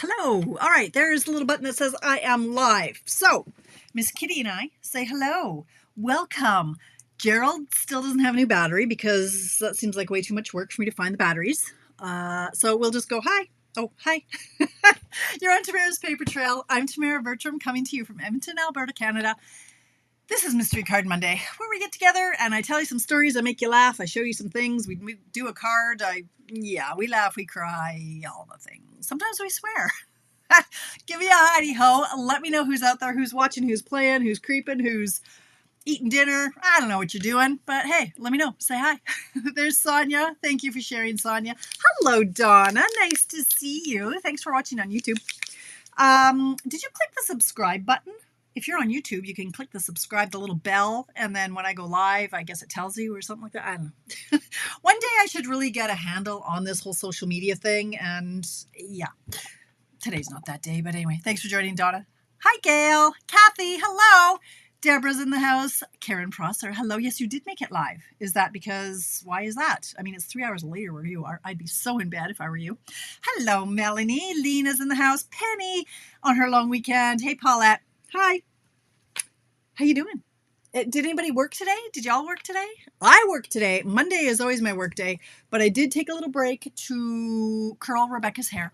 Hello. All right, there's a little button that says I am live. So, Miss Kitty and I say hello. Welcome. Gerald still doesn't have a new battery because that seems like way too much work for me to find the batteries. So we'll just go hi. Oh, hi. You're on Tamara's Paper Trail. I'm Tamara Bertram coming to you from Edmonton, Alberta, Canada. This is Mystery Card Monday, where we get together and I tell you some stories, I make you laugh, I show you some things, we do a card, we laugh, we cry, all the things. Sometimes we swear. Give me a hidey-ho, let me know who's out there, who's watching, who's playing, who's creeping, who's eating dinner. I don't know what you're doing, but hey, let me know. Say hi. There's Sonia. Thank you for sharing, Sonia. Hello, Donna. Nice to see you. Thanks for watching on YouTube. Did you click the subscribe button? If you're on YouTube, you can click the subscribe, the little bell, and then when I go live, I guess it tells you or something like that. I don't know. One day I should really get a handle on this whole social media thing, and yeah, today's not that day, but anyway, thanks for joining, Donna. Hi, Gail. Kathy, hello. Deborah's in the house. Karen Prosser, hello. Yes, you did make it live. Is that because, why is that? I mean, it's 3 hours later where you are. I'd be so in bed if I were you. Hello, Melanie. Lena's in the house. Penny on her long weekend. Hey, Paulette. Hi. How you doing? Did anybody work today? Did y'all work today? I work today. Monday is always my work day, but I did take a little break to curl Rebecca's hair.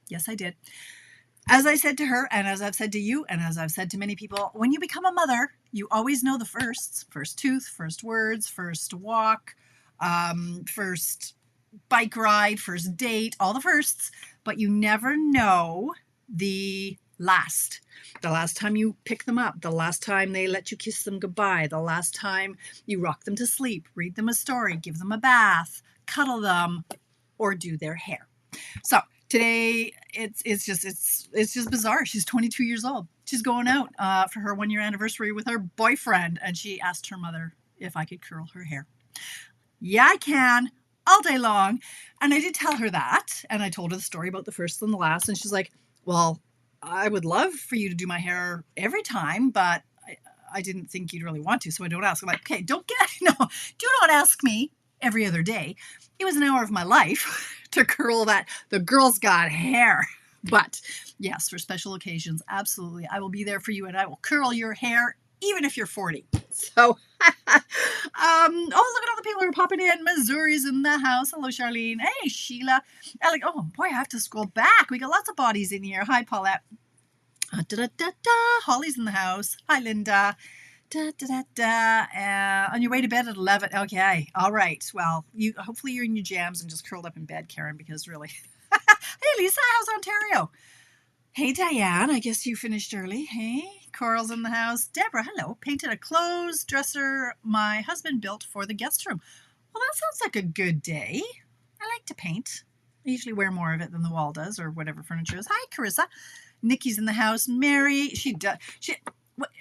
Yes, I did. As I said to her, and as I've said to you, and as I've said to many people, when you become a mother, you always know the firsts. First tooth, first words, first walk, first bike ride, first date, all the firsts, but you never know the last. The last time you pick them up, the last time they let you kiss them goodbye, the last time you rock them to sleep, read them a story, give them a bath, cuddle them, or do their hair. So today it's just bizarre. She's 22 years old. She's going out for her 1-year anniversary with her boyfriend, and she asked her mother if I could curl her hair. Yeah, I can, all day long. And I did tell her that, and I told her the story about the first and the last, and she's like, well, I would love for you to do my hair every time, but I didn't think you'd really want to, so I don't ask. I'm like, okay, do not ask me every other day. It was an hour of my life to curl that. The girl's got hair. But yes, for special occasions, absolutely. I will be there for you and I will curl your hair even if you're 40. So, look at all the people who are popping in. Missouri's in the house. Hello, Charlene. Hey, Sheila. Alec. Oh, boy, I have to scroll back. We got lots of bodies in here. Hi, Paulette. Holly's in the house. Hi, Linda. On your way to bed at 11. Okay. All right. Well, hopefully you're in your jams and just curled up in bed, Karen, because really. Hey, Lisa. How's Ontario? Hey, Diane. I guess you finished early. Hey, Coral's in the house. Deborah, hello. Painted a clothes dresser my husband built for the guest room. Well, that sounds like a good day. I like to paint. I usually wear more of it than the wall does or whatever furniture is. Hi, Carissa. Nikki's in the house. Mary,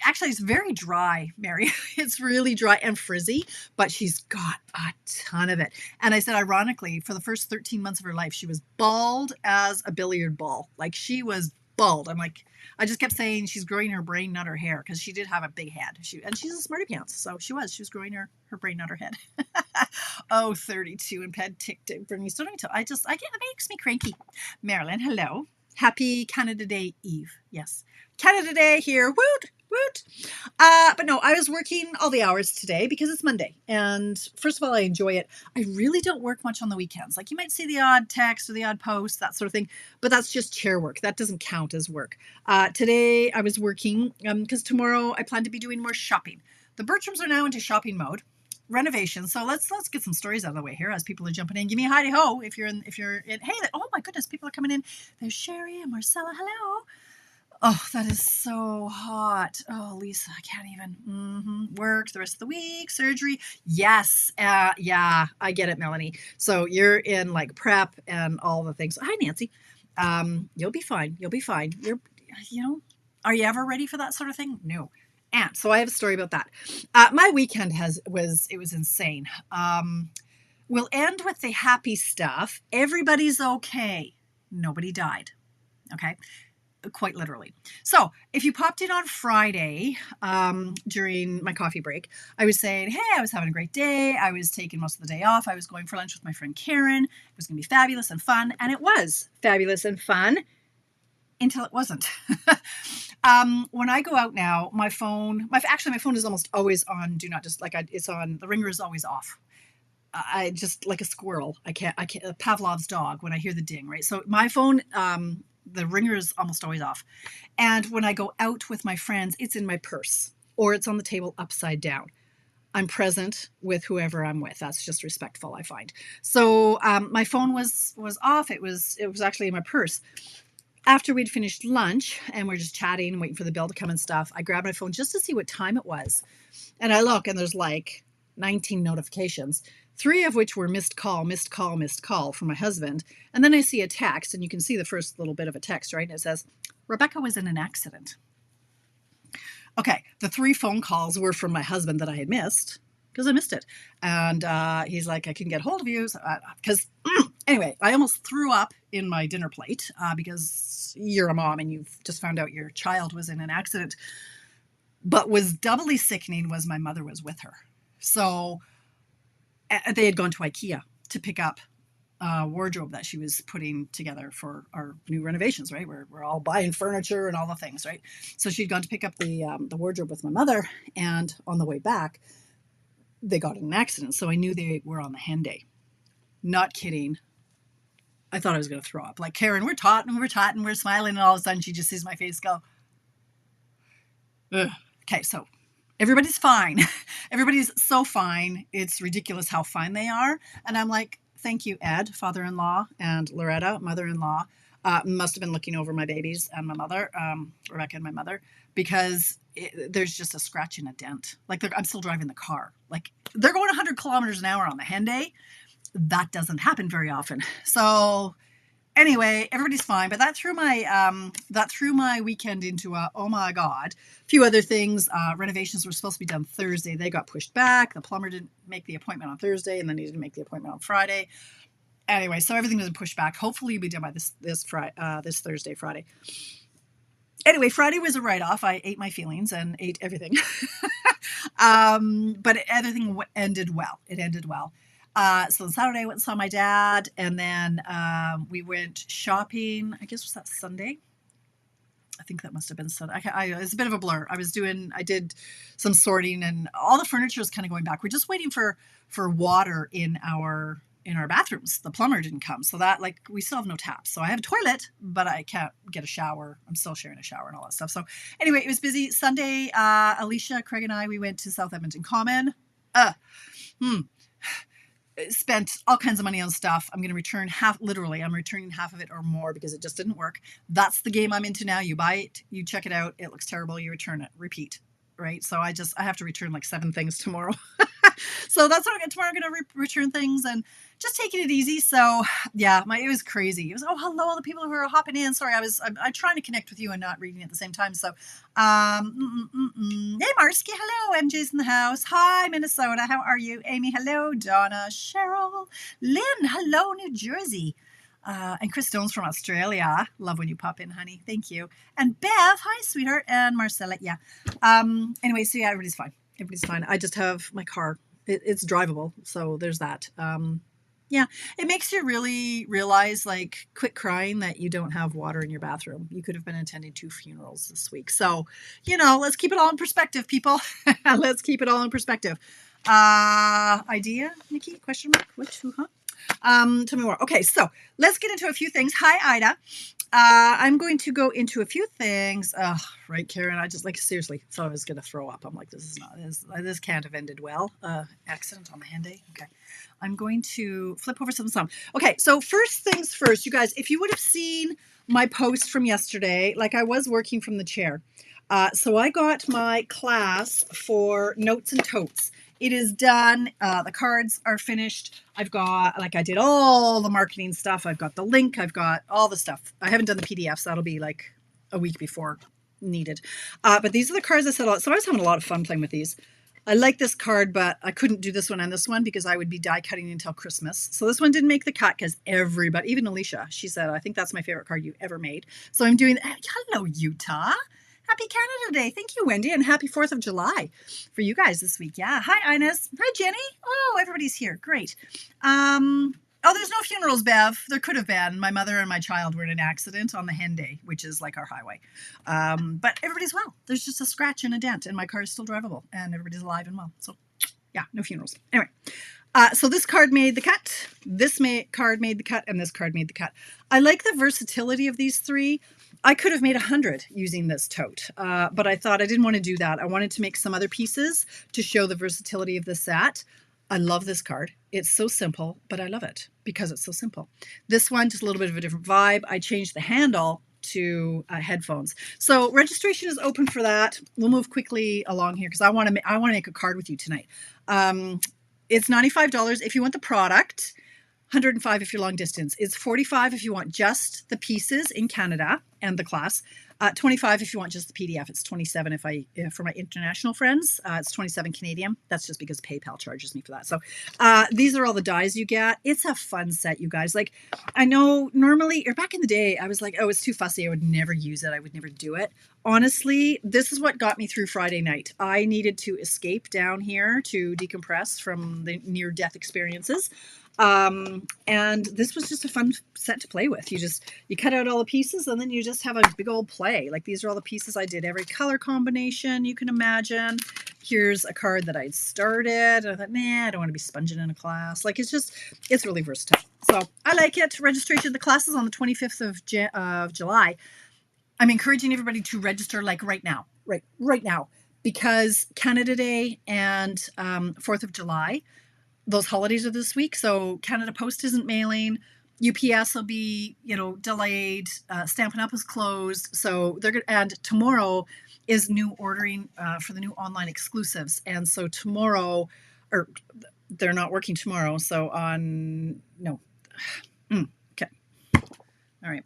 actually, it's very dry, Mary. It's really dry and frizzy, but she's got a ton of it. And I said, ironically, for the first 13 months of her life, she was bald as a billiard ball. Like, she was bald. I just kept saying she's growing her brain, not her hair, because she did have a big head. And she's a smarty pants, so she was growing her brain, not her head. Oh, 32 and ped tick bring me so it makes me cranky. Marilyn, hello. Happy Canada Day Eve. Yes. Canada Day here. Woot, woot. But no, I was working all the hours today because it's Monday. And first of all, I enjoy it. I really don't work much on the weekends. Like, you might see the odd text or the odd post, that sort of thing. But that's just chair work. That doesn't count as work. Today I was working because tomorrow I plan to be doing more shopping. The Bertrams are now into shopping mode. Renovation. So let's get some stories out of the way here as people are jumping in. Give me a hidey ho if you're in. Hey, oh my goodness, people are coming in. There's Sherry and Marcella. Hello. Oh, that is so hot. Oh, Lisa, I can't even. Work the rest of the week. Surgery. Yes. Yeah, I get it, Melanie. So you're in like prep and all the things. Hi, Nancy. You'll be fine. You'll be fine. Are you ever ready for that sort of thing? No. And so I have a story about that. My weekend was insane. We'll end with the happy stuff. Everybody's okay. Nobody died. Okay. Quite literally. So if you popped in on Friday during my coffee break, I was saying, hey, I was having a great day. I was taking most of the day off. I was going for lunch with my friend Karen. It was going to be fabulous and fun. And it was fabulous and fun. until it wasn't. When I go out now, my phone is almost always on do not just it's on, the ringer is always off. I just like a squirrel. I can't, Pavlov's dog when I hear the ding, right? So my phone, the ringer is almost always off. And when I go out with my friends, it's in my purse or it's on the table upside down. I'm present with whoever I'm with. That's just respectful, I find. So my phone was off. It was actually in my purse. After we'd finished lunch and we're just chatting and waiting for the bill to come and stuff, I grabbed my phone just to see what time it was. And I look and there's like 19 notifications, 3 of which were missed call from my husband. And then I see a text, and you can see the first little bit of a text, right? And it says, Rebecca was in an accident. Okay, the 3 phone calls were from my husband that I had missed because I missed it. And he's like, I can get hold of you. Because anyway, I almost threw up in my dinner plate because you're a mom and you've just found out your child was in an accident. But was doubly sickening was my mother was with her. So they had gone to IKEA to pick up a wardrobe that she was putting together for our new renovations, right? We're all buying furniture and all the things, right? So she'd gone to pick up the wardrobe with my mother, and on the way back, they got in an accident. So I knew they were on the hen day. Not kidding. I thought I was going to throw up. Like, Karen, we're we're smiling, and all of a sudden she just sees my face go, ugh. Okay, so everybody's fine. Everybody's so fine. It's ridiculous how fine they are. And I'm like, thank you, Ed, father-in-law, and Loretta, mother-in-law, must have been looking over my babies and my mother, Rebecca and my mother, because there's just a scratch and a dent. Like, I'm still driving the car. Like, they're going 100 kilometers an hour on the hen day. That doesn't happen very often. So anyway, everybody's fine, but that threw my weekend into oh my God. A few other things. Renovations were supposed to be done Thursday. They got pushed back. The plumber didn't make the appointment on Thursday, and then he didn't make the appointment on Friday. Anyway, so everything was pushed back. Hopefully, it'll be done by this Thursday, Friday. Anyway, Friday was a write-off. I ate my feelings and ate everything. But everything ended well. It ended well. So Saturday I went and saw my dad, and then we went shopping. I guess was that Sunday? I think that must have been Sunday. It was a bit of a blur. I did some sorting, and all the furniture is kind of going back. We're just waiting for water in our bathrooms. The plumber didn't come, so that, like, we still have no taps. So I have a toilet, but I can't get a shower. I'm still sharing a shower and all that stuff. So anyway, it was busy. Sunday, Alicia, Craig, and I, we went to South Edmonton Common. Spent all kinds of money on stuff. I'm going to return I'm returning half of it or more because it just didn't work. That's the game I'm into now. You buy it, you check it out, it looks terrible, you return it, repeat, right? So I have to return like 7 things tomorrow. So that's what tomorrow I'm going to return things and just taking it easy. So yeah, it was crazy. It was, oh, hello, all the people who are hopping in. Sorry, I'm trying to connect with you and not reading at the same time. So, hey, Marsky, hello. MJ's in the house. Hi, Minnesota. How are you? Amy, hello. Donna, Cheryl, Lynn, hello, New Jersey. And Chris Stone's from Australia. Love when you pop in, honey. Thank you. And Bev, hi, sweetheart. And Marcella, yeah. Anyway, so yeah, everybody's fine. Everybody's fine. I just have my car. It's drivable. So there's that. Yeah, it makes you really realize, like, quit crying that you don't have water in your bathroom. You could have been attending 2 funerals this week. So, let's keep it all in perspective, people. Let's keep it all in perspective. Idea, Nikki? Question mark? What? Who? Huh? Tell me more. Okay, so let's get into a few things. Hi, Ida. I'm going to go into a few things. Right, Karen. I just, like, seriously thought I was going to throw up. I'm like, this can't have ended well. Accident on the hand day. Okay. I'm going to flip over some. Okay, so first things first, you guys, if you would have seen my post from yesterday, like, I was working from the chair. So I got my class for Notes and Totes. It is done. The cards are finished. I did all the marketing stuff. I've got the link. I've got all the stuff. I haven't done the PDFs. That'll be like a week before needed. But these are the cards I set out. So I was having a lot of fun playing with these. I like this card, but I couldn't do this one and this one because I would be die cutting until Christmas. So this one didn't make the cut because everybody, even Alicia, she said, I think that's my favorite card you ever made. So I'm doing, hello, Utah. Happy Canada Day. Thank you, Wendy, and happy 4th of July for you guys this week. Yeah. Hi, Ines. Hi, Jenny. Oh, everybody's here. Great. Oh, there's no funerals, Bev. There could have been. My mother and my child were in an accident on the Henday, which is like our highway. But everybody's well. There's just a scratch and a dent, and my car is still drivable, and everybody's alive and well. So, yeah, no funerals. Anyway, so this card made the cut. This card made the cut, and this card made the cut. I like the versatility of these three. I could have made 100 using this tote, but I thought I didn't want to do that. I wanted to make some other pieces to show the versatility of the set. I love this card. It's so simple, but I love it because it's so simple. This one, just a little bit of a different vibe. I changed the handle to headphones. So registration is open for that. We'll move quickly along here because I want to make a card with you tonight. It's $95 if you want the product. $105 if you're long distance. It's $45 if you want just the pieces in Canada and the class. $25 if you want just the PDF. It's $27 for my international friends. It's $27 Canadian. That's just because PayPal charges me for that. So these are all the dies you get. It's a fun set, you guys. Like, I know normally, or back in the day, I was like, oh, it's too fussy. I would never use it. I would never do it. Honestly, this is what got me through Friday night. I needed to escape down here to decompress from the near-death experiences. And this was just a fun set to play with. You cut out all the pieces and then you just have a big old play. Like, these are all the pieces I did, every color combination you can imagine. Here's a card that I'd started. I thought, I don't want to be sponging in a class. Like, it's really versatile. So I like it. Registration of the class is on the 25th of July. I'm encouraging everybody to register like right now, right now, because Canada Day and 4th of July, those holidays are this week. So Canada Post isn't mailing. UPS will be, delayed. Stampin' Up is closed. So and tomorrow is new ordering for the new online exclusives. And so tomorrow, or they're not working tomorrow. So okay. All right.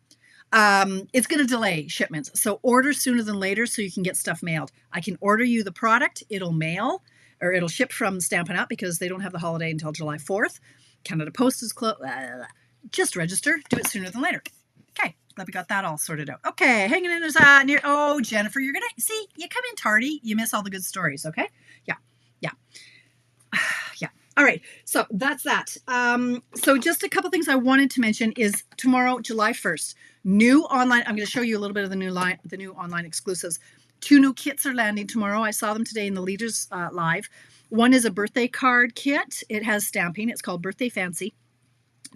It's going to delay shipments. So order sooner than later so you can get stuff mailed. I can order you the product. It'll mail. Or it'll ship from Stampin' Up! Because they don't have the holiday until July 4th. Canada Post is closed. Just register. Do it sooner than later. Okay, glad we got that all sorted out. Okay, hanging in there near. Oh, Jennifer, you're gonna see. You come in tardy, you miss all the good stories. Okay, yeah. All right, so that's that. So just a couple things I wanted to mention is tomorrow, July 1st, new online. I'm going to show you a little bit of the new online exclusives. 2 new kits are landing tomorrow. I saw them today in the Leaders Live. One is a birthday card kit. It has stamping. It's called Birthday Fancy.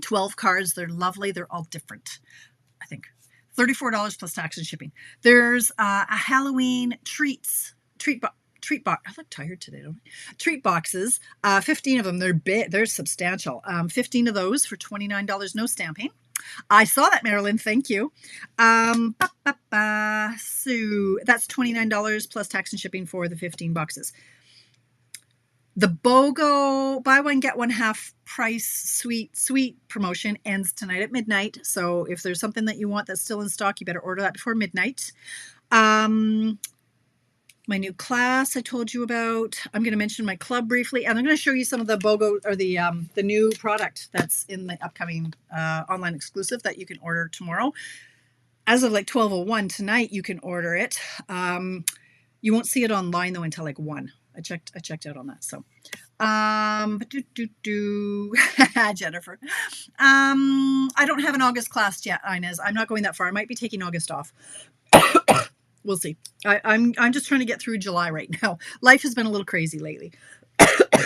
12 cards. They're lovely. They're all different, I think. $34 plus tax and shipping. There's a Halloween treat box. I look tired today, don't I? Treat boxes. 15 of them. They're big. They're substantial. 15 of those for $29. No stamping. I saw that, Marilyn. Thank you. So that's $29 plus tax and shipping for the 15 boxes. The BOGO buy one get one half price sweet promotion ends tonight at midnight. So if there's something that you want that's still in stock, you better order that before midnight. My new class I told you about. I'm going to mention my club briefly, and I'm going to show you some of the BOGO or the new product that's in the upcoming online exclusive that you can order tomorrow. As of like 12:01 tonight, you can order it. You won't see it online though until like 1. I checked out on that. So, Jennifer. I don't have an August class yet, Inez. I'm not going that far. I might be taking August off. We'll see. I'm just trying to get through July right now. Life has been a little crazy lately.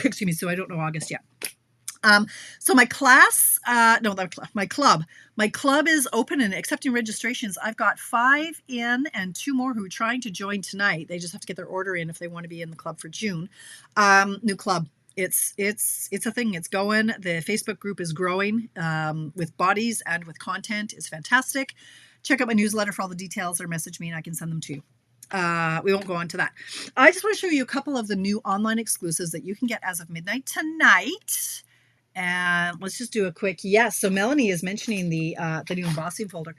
Excuse me. So I don't know August yet. So my class, my club is open and accepting registrations. I've got 5 in and 2 more who are trying to join tonight. They just have to get their order in if they want to be in the club for June. New club. It's a thing. It's going. The Facebook group is growing with bodies and with content. It's fantastic. Check out my newsletter for all the details or message me and I can send them to you. We won't go on to that. I just want to show you a couple of the new online exclusives that you can get as of midnight tonight. And let's just do a quick yes. So Melanie is mentioning the new embossing folder.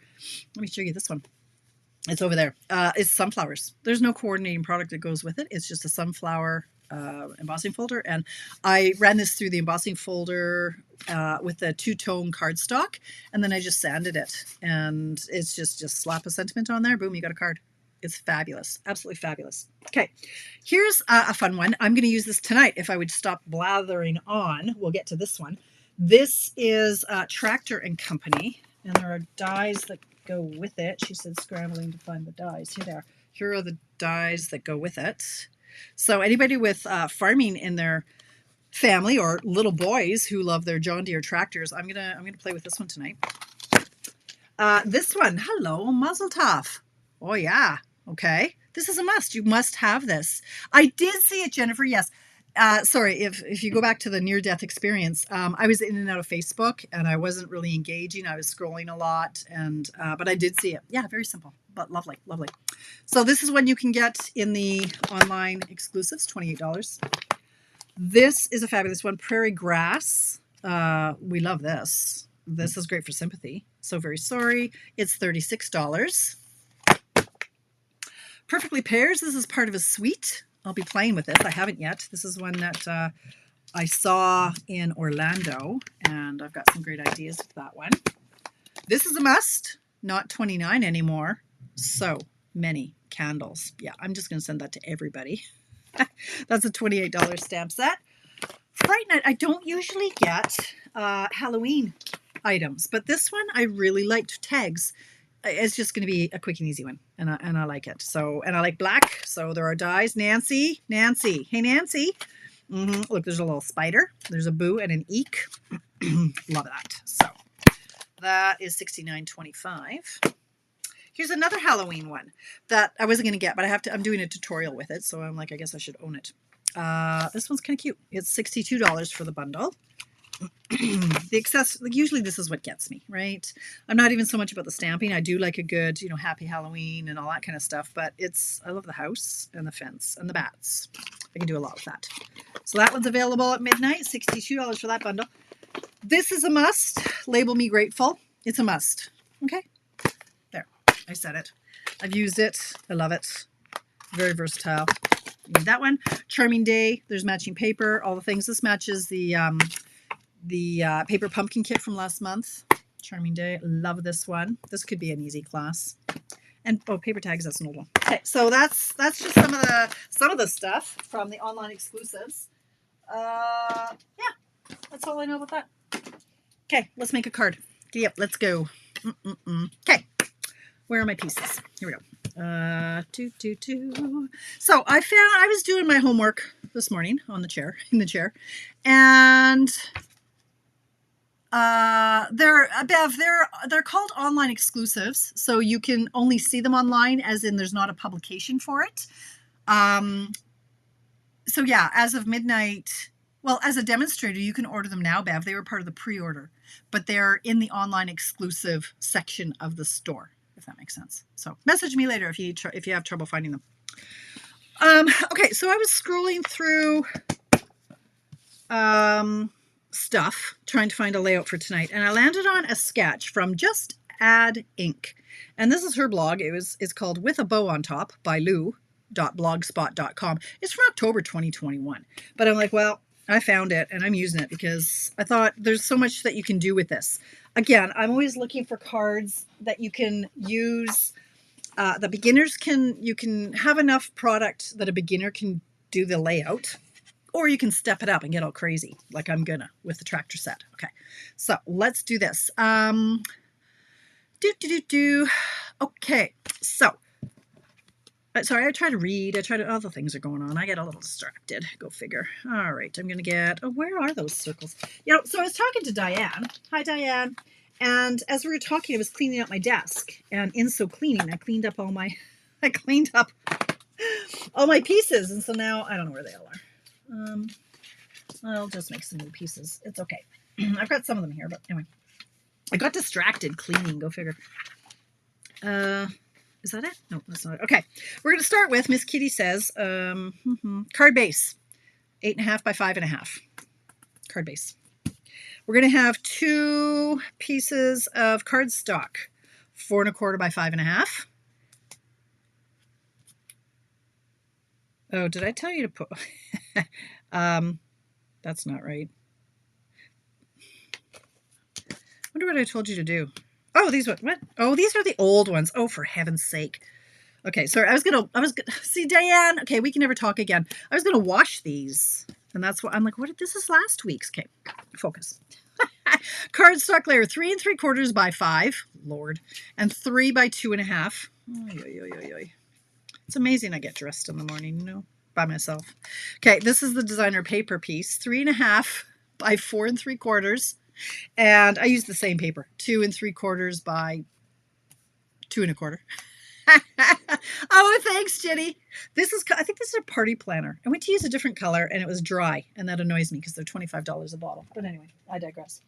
Let me show you this one. It's over there. It's sunflowers. There's no coordinating product that goes with it. It's just a sunflower embossing folder. And I ran this through the embossing folder with a 2-tone cardstock. And then I just sanded it. And it's just slap a sentiment on there. Boom, you got a card. It's fabulous. Absolutely fabulous. Okay, here's a fun one. I'm going to use this tonight if I would stop blathering on. We'll get to this one. This is Tractor and Company, and there are dies that go with it. She said scrambling to find the dies. Here they are. Here are the dies that go with it. So anybody with farming in their family or little boys who love their John Deere tractors, I'm gonna play with this one tonight. This one, hello, Mazel Tov. Oh yeah, okay. This is a must. You must have this. I did see it, Jennifer. Yes. Sorry, if you go back to the near-death experience, I was in and out of Facebook, and I wasn't really engaging. I was scrolling a lot, and but I did see it. Yeah, very simple, but lovely, lovely. So this is one you can get in the online exclusives, $28. This is a fabulous one, Prairie Grass. We love this. This is great for sympathy. So very sorry. It's $36. Perfectly Pairs. This is part of a suite. I'll be playing with this. I haven't yet. This is one that I saw in Orlando, and I've got some great ideas with that one. This is a must. Not 29 anymore. So many candles. Yeah, I'm just going to send that to everybody. That's a $28 stamp set. Fright Night, I don't usually get Halloween items, but this one I really liked. Tags. It's just going to be a quick and easy one, and I like it. So, and I like black. So there are dies. Nancy. Hey, Nancy. Look, there's a little spider. There's a boo and an eek. Love that. So that is $69.25. Here's another Halloween one that I wasn't going to get, but I'm doing a tutorial with it. So I'm like, I guess I should own it. This one's kind of cute. It's $62 for the bundle. The excess, like usually this is what gets me, right? I'm not even so much about the stamping. I do like a good, happy Halloween and all that kind of stuff, but I love the house and the fence and the bats. I can do a lot with that. So that one's available at midnight, $62 for that bundle. This is a must. Label me grateful. It's a must. Okay. There. I said it. I've used it. I love it. Very versatile. Need that one. Charming Day. There's matching paper. All the things. This matches the paper pumpkin kit from last month. Charming Day. Love this one. This could be an easy class. And paper tags, that's an old one. Okay, so that's just some of the stuff from the online exclusives. Yeah, that's all I know about that. Okay, let's make a card. Giddy up, let's go. Okay, where are my pieces? Here we go. So I was doing my homework this morning in the chair, and they're called online exclusives, so you can only see them online, as in there's not a publication for it. So yeah, as of midnight, well, as a demonstrator, you can order them now, Bev. They were part of the pre-order, but they're in the online exclusive section of the store, if that makes sense. So message me later if you have trouble finding them. Okay, so I was scrolling through stuff trying to find a layout for tonight, and I landed on a sketch from Just Add Ink, and this is her blog. It's called With a Bow on Top by lou.blogspot.com. It's from October 2021, but I'm like, well, I found it and I'm using it because I thought there's so much that you can do with this. Again, I'm always looking for cards that you can use. The beginners you can have enough product that a beginner can do the layout, or you can step it up and get all crazy like I'm gonna with the tractor set. Okay, so let's do this. Okay, so sorry, I try to read. Other things are going on. I get a little distracted. Go figure. All right, I'm going to get, where are those circles? So I was talking to Diane. Hi, Diane. And as we were talking, I was cleaning up my desk. And in so cleaning, I cleaned up all my pieces. And so now I don't know where they all are. I'll just make some new pieces. It's okay. I've got some of them here, but anyway. I got distracted cleaning. Go figure. Is that it? No, that's not it. Okay. We're going to start with, Miss Kitty says, card base, 8.5 by 5.5. Card base. We're going to have 2 pieces of cardstock, 4.25 by 5.5. Oh, did I tell you to put, that's not right. I wonder what I told you to do. Oh, these what? Oh, these are the old ones. Oh, for heaven's sake. Okay, sorry. I was gonna see, Diane. Okay, we can never talk again. I was gonna wash these, and that's what I'm like. This is last week's. Okay, focus. Cardstock layer 3 3/4 by 5, Lord, and 3 by 2.5. Oy, oy, oy, oy, oy. It's amazing I get dressed in the morning, you know, by myself. Okay, this is the designer paper piece, 3.5 by 4 3/4, and I use the same paper, 2 3/4 by 2 1/4. Oh, thanks, Jenny. I think this is a party planner. I went to use a different color and it was dry, and that annoys me because they're $25 a bottle. But anyway, I digress.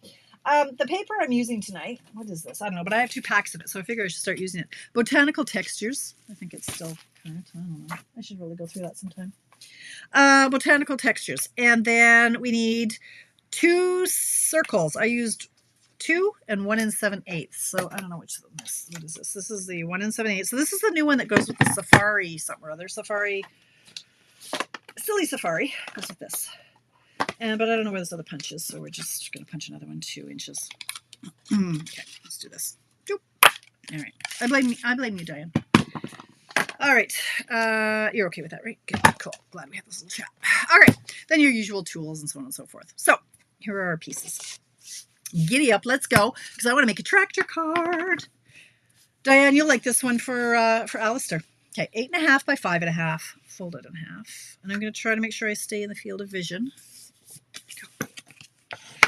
The paper I'm using tonight, what is this? I don't know, but I have 2 packs of it, so I figure I should start using it. Botanical Textures. I think it's still current. I don't know. I should really go through that sometime. Botanical Textures. And then we need 2 circles. I used 2 and 1 7/8. So I don't know which of them is. What is this? This is the 1 7/8. So this is the new one that goes with the Safari something or other. Safari, Silly Safari goes with this. But I don't know where this other punch is, so we're just going to punch another one 2 inches. Okay, let's do this. All right. I blame you, Diane. All right. You're okay with that, right? Good. Cool. Glad we had this little chat. All right. Then your usual tools and so on and so forth. So here are our pieces. Giddy up. Let's go, because I want to make a tractor card. Diane, you'll like this one for Alistair. Okay, 8.5 by 5.5. Fold it in half. And I'm going to try to make sure I stay in the field of vision.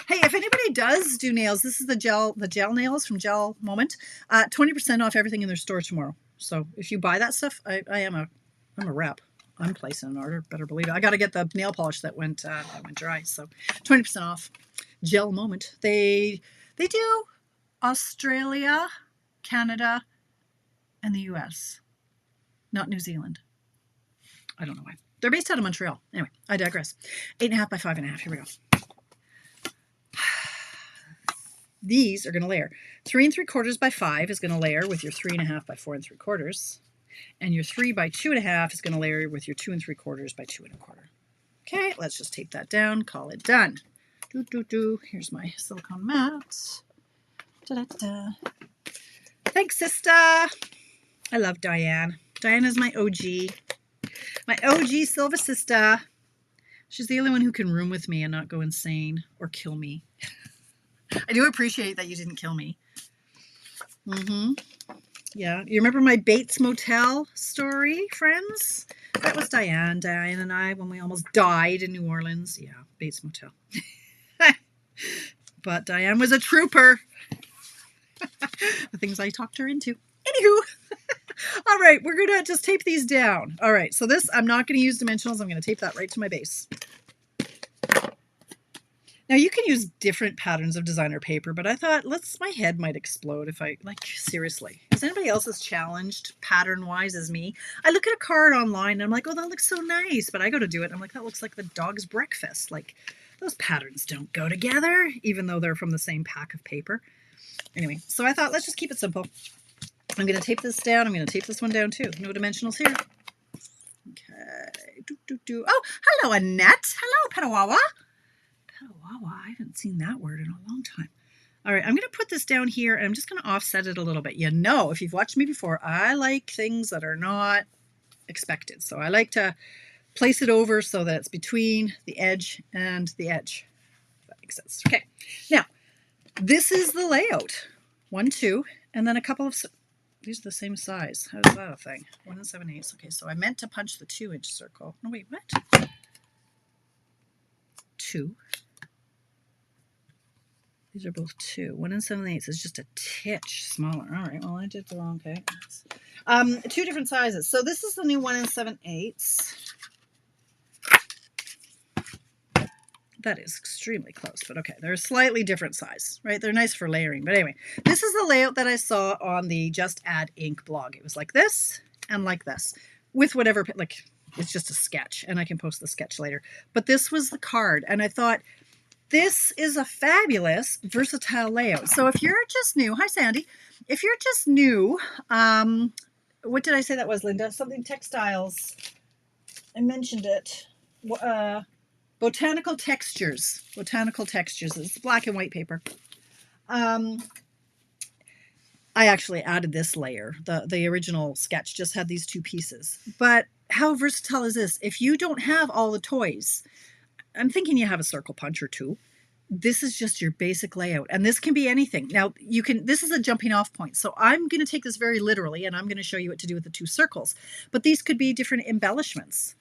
Hey, if anybody does do nails, this is the gel nails from Gel Moment. 20% off everything in their store tomorrow. So if you buy that stuff, I'm a rep. I'm placing an order. Better believe it. I got to get the nail polish that went dry. So 20% off. Gel Moment. They do Australia, Canada, and the US, not New Zealand. I don't know why. They're based out of Montreal. Anyway, I digress. 8.5 by 5.5. Here we go. These are going to layer. 3 3/4 by 5 is going to layer with your 3.5 by 4 3/4. And your 3 by 2.5 is going to layer with your 2 3/4 by 2 1/4. Okay, let's just tape that down. Call it done. Here's my silicone mat. Da-da-da. Thanks, sister. I love Diane. Diane is my OG. My OG Silver sister. She's the only one who can room with me and not go insane or kill me. I do appreciate that you didn't kill me. Yeah. You remember my Bates Motel story, friends? That was Diane and I when we almost died in New Orleans. Yeah, Bates Motel. But Diane was a trooper. The things I talked her into. Anywho. All right, we're going to just tape these down. All right, so this, I'm not going to use dimensionals. I'm going to tape that right to my base. Now, you can use different patterns of designer paper, but I thought, my head might explode if I, seriously. Is anybody else as challenged pattern-wise as me? I look at a card online, and I'm like, oh, that looks so nice. But I go to do it, and I'm like, that looks like the dog's breakfast. Those patterns don't go together, even though they're from the same pack of paper. Anyway, so I thought, let's just keep it simple. I'm going to tape this down. I'm going to tape this one down, too. No dimensionals here. Okay. Oh, hello, Annette. Hello, Petawawa. Petawawa. I haven't seen that word in a long time. All right, I'm going to put this down here, and I'm just going to offset it a little bit. You know, if you've watched me before, I like things that are not expected. So I like to place it over so that it's between the edge and the edge. If that makes sense. Okay. Now, this is the layout. 1, 2, and then a couple of... These are the same size. How's that a thing? 1 7/8. Okay, so I meant to punch the 2-inch circle. No, wait, what? 2. These are both 2. 1 7/8 is just a titch smaller. All right, well, I did the wrong thing. 2 different sizes. So this is the new 1 7/8. That is extremely close, but okay. They're a slightly different size, right? They're nice for layering. But anyway, this is the layout that I saw on the Just Add Ink blog. It was like this and like this with whatever, it's just a sketch, and I can post the sketch later. But this was the card, and I thought, this is a fabulous, versatile layout. So if you're just new, hi, Sandy. If you're just new, what did I say that was, Linda? Something textiles. I mentioned it. Botanical Textures. Botanical Textures. It's black and white paper. I actually added this layer. The original sketch just had these 2 pieces. But how versatile is this? If you don't have all the toys, I'm thinking you have a circle punch or 2. This is just your basic layout, and this can be anything. Now you can, this is a jumping off point. So I'm going to take this very literally, and I'm going to show you what to do with the 2 circles, but these could be different embellishments.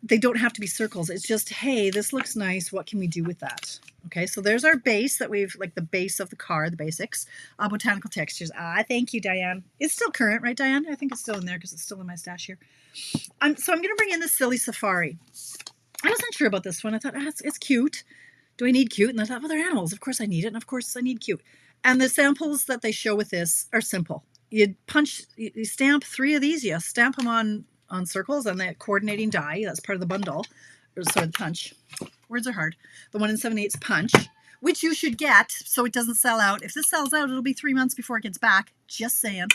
They don't have to be circles. It's just, hey, this looks nice. What can we do with that? Okay, so there's our base that we've, like the base of the card, the basics. Botanical textures. Thank you, Diane. It's still current, right, Diane? I think it's still in there because it's still in my stash here. So I'm going to bring in the Silly Safari. I wasn't sure about this one. I thought, it's cute. Do I need cute? And I thought, well, they're animals. Of course I need it. And of course I need cute. And the samples that they show with this are simple. You stamp 3 of these. You stamp them on circles and the coordinating die. That's part of the bundle. Sorry, the punch. Words are hard. The 1 7/8 punch, which you should get so it doesn't sell out. If this sells out, it'll be 3 months before it gets back. Just saying.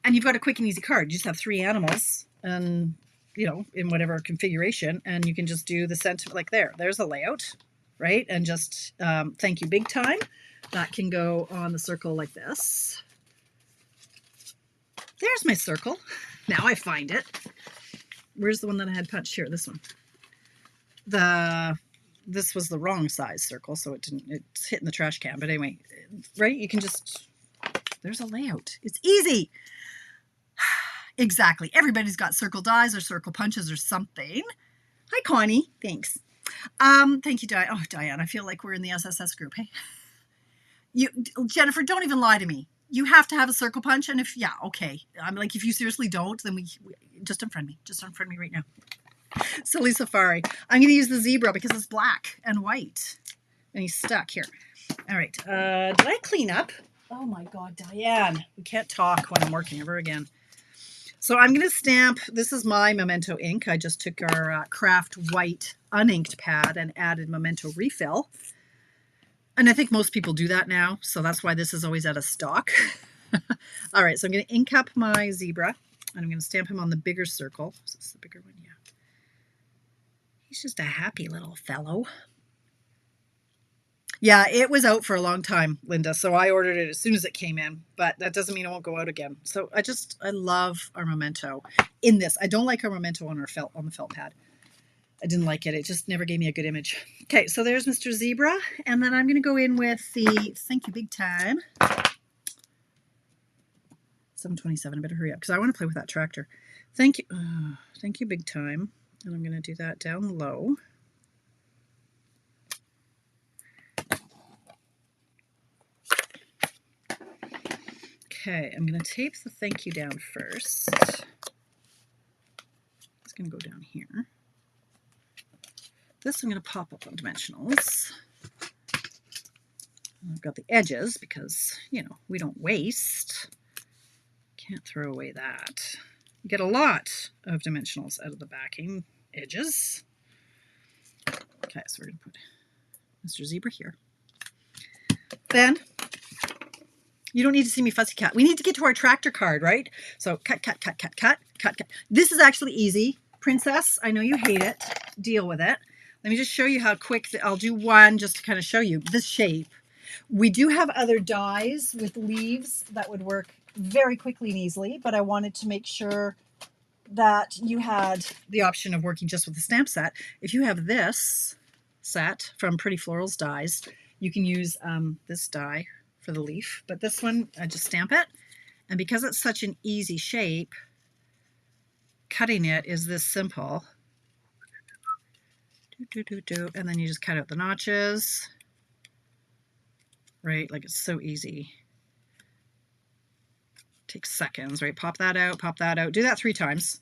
And you've got a quick and easy card. You just have 3 animals and, you know, in whatever configuration, and you can just do the sentiment like there. There's a layout, right? And just thank you big time. That can go on the circle like this. There's my circle. Now I find it. Where's the one that I had punched here? This one. This was the wrong size circle, so it's hitting the trash can. But anyway, right? You can just, there's a layout. It's easy. Exactly. Everybody's got circle dies or circle punches or something. Hi, Connie. Thanks. Thank you, Diane. Oh, Diane, I feel like we're in the SSS group. Hey, Jennifer, don't even lie to me. You have to have a circle punch, and if, yeah, okay. I'm like, if you seriously don't, then we just unfriend me. Just unfriend me right now. Silly Safari. I'm going to use the zebra because it's black and white, and he's stuck here. All right. Did I clean up? Oh my God, Diane. We can't talk when I'm working ever again. So I'm going to stamp. This is my Memento ink. I just took our craft white uninked pad and added Memento refill. And I think most people do that now, so that's why this is always out of stock. All right, so I'm going to ink up my zebra, and I'm going to stamp him on the bigger circle. Is this the bigger one? Yeah. He's just a happy little fellow. Yeah, it was out for a long time, Linda, so I ordered it as soon as it came in, but that doesn't mean it won't go out again. So I love our Memento in this. I don't like our Memento on the felt pad. I didn't like it. It just never gave me a good image. Okay, so there's Mr. Zebra. And then I'm going to go in with the Thank You Big Time. 7:27. I better hurry up because I want to play with that tractor. Thank you Big Time. And I'm going to do that down low. Okay, I'm going to tape the thank you down first. It's going to go down here. This I'm going to pop up on dimensionals. I've got the edges because, you know, we don't waste. Can't throw away that. You get a lot of dimensionals out of the backing edges. Okay, so we're going to put Mr. Zebra here. Then, you don't need to see me fussy cat. We need to get to our tractor card, right? So cut, cut, cut, cut, cut, cut, cut. This is actually easy. Princess, I know you hate it. Deal with it. Let me just show you how quick, I'll do one just to kind of show you the shape. We do have other dies with leaves that would work very quickly and easily, but I wanted to make sure that you had the option of working just with the stamp set. If you have this set from Pretty Florals dies, you can use this die for the leaf, but this one, I just stamp it. And because it's such an easy shape, cutting it is this simple. And then you just cut out the notches, right? Like it's so easy. Takes seconds, right? Pop that out, pop that out. Do that 3 times.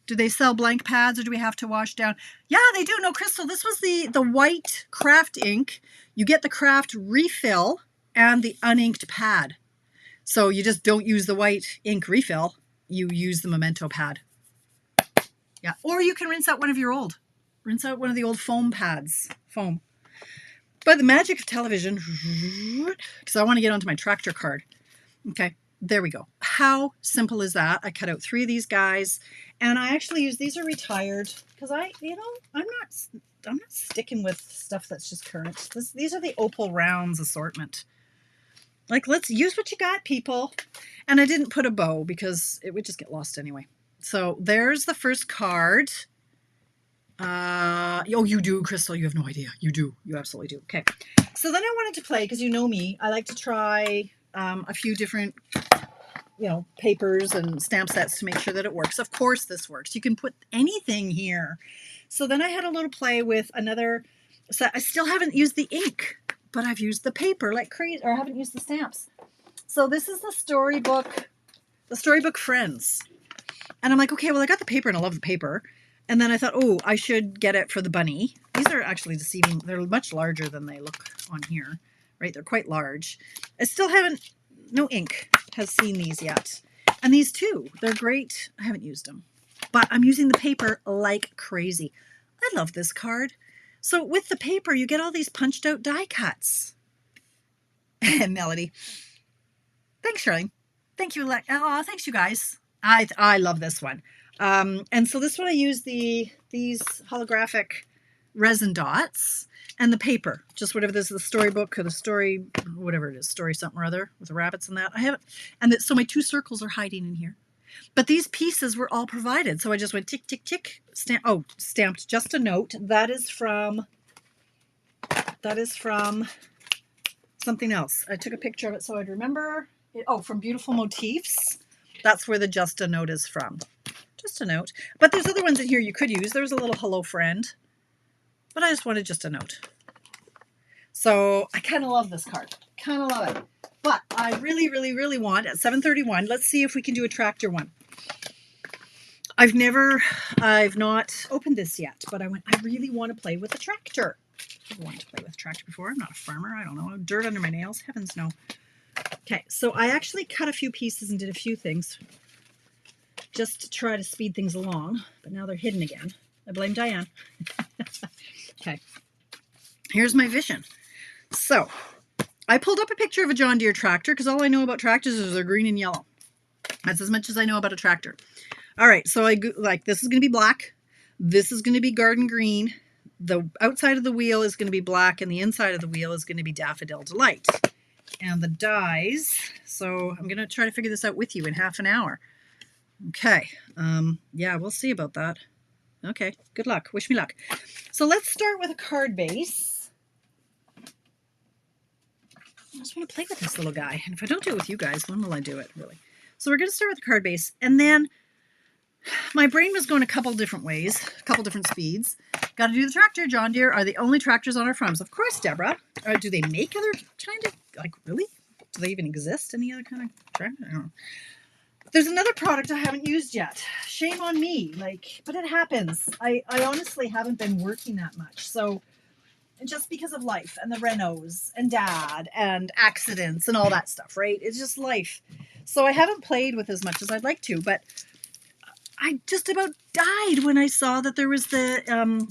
Do they sell blank pads or do we have to wash down? Yeah, they do. No, Crystal, this was the white craft ink. You get the craft refill and the uninked pad. So you just don't use the white ink refill. You use the Memento pad. Yeah, or you can rinse out one of your old. Rinse out one of the old foam pads. Foam. But the magic of television, because I want to get onto my tractor card. Okay, there we go. How simple is that? I cut out 3 of these guys, and I actually use, these are retired, because I'm not sticking with stuff that's just current. These are the Opal Rounds assortment. Like, let's use what you got, people. And I didn't put a bow because it would just get lost anyway. So there's the first card. Oh, you do, Crystal. You have no idea. You do. You absolutely do. Okay. So then I wanted to play, because you know me, I like to try a few different, papers and stamp sets to make sure that it works. Of course this works. You can put anything here. So then I had a little play with another set. I still haven't used the ink, but I've used the paper like crazy, or I haven't used the stamps. So this is the Storybook Friends. And I'm like, okay, well, I got the paper and I love the paper. And then I thought, oh, I should get it for the bunny. These are actually deceiving. They're much larger than they look on here, right? They're quite large. I still haven't, no ink has seen these yet. And these too, they're great. I haven't used them, but I'm using the paper like crazy. I love this card. So with the paper, you get all these punched out die cuts. And Melody. Thanks, Charlene. Thank you. Oh, thanks, you guys. I love this one. And so this one I use these holographic resin dots and the paper, just whatever this is, the storybook or the story, whatever it is, story something or other with the rabbits and that. I have it. And so my 2 circles are hiding in here. But these pieces were all provided. So I just went tick, tick, tick, stamped just a note. That is from something else. I took a picture of it so I'd remember. From Beautiful Motifs. That's where the just a note is from. Just a note. But there's other ones in here you could use. There's a little hello friend. But I just wanted just a note. So I kind of love this card. Kind of love it. But I really, really, really want, at 7:31, let's see if we can do a tractor one. I've not opened this yet, but I really want to play with a tractor. I've wanted to play with a tractor before. I'm not a farmer. I don't know. Dirt under my nails. Heavens no. Okay, so I actually cut a few pieces and did a few things just to try to speed things along, but now they're hidden again. I blame Diane. Okay, here's my vision. So I pulled up a picture of a John Deere tractor because all I know about tractors is they're green and yellow. That's as much as I know about a tractor. All right, so this is going to be black. This is going to be garden green. The outside of the wheel is going to be black, and the inside of the wheel is going to be Daffodil Delight. And the dies, so I'm going to try to figure this out with you in half an hour. Okay, yeah, we'll see about that. Okay, good luck. Wish me luck. So let's start with a card base. I just want to play with this little guy. And if I don't do it with you guys, when will I do it, really? So we're going to start with the card base. And then my brain was going a couple different ways, a couple different speeds. Got to do the tractor. John Deere are the only tractors on our farms. Of course, Deborah. Do they make other kind of, really? Do they even exist? Any other kind of tractor? I don't know. There's another product I haven't used yet. Shame on me. But it happens. I honestly haven't been working that much. So just because of life and the renos and dad and accidents and all that stuff, right? It's just life. So I haven't played with as much as I'd like to, but I just about died when I saw that there was the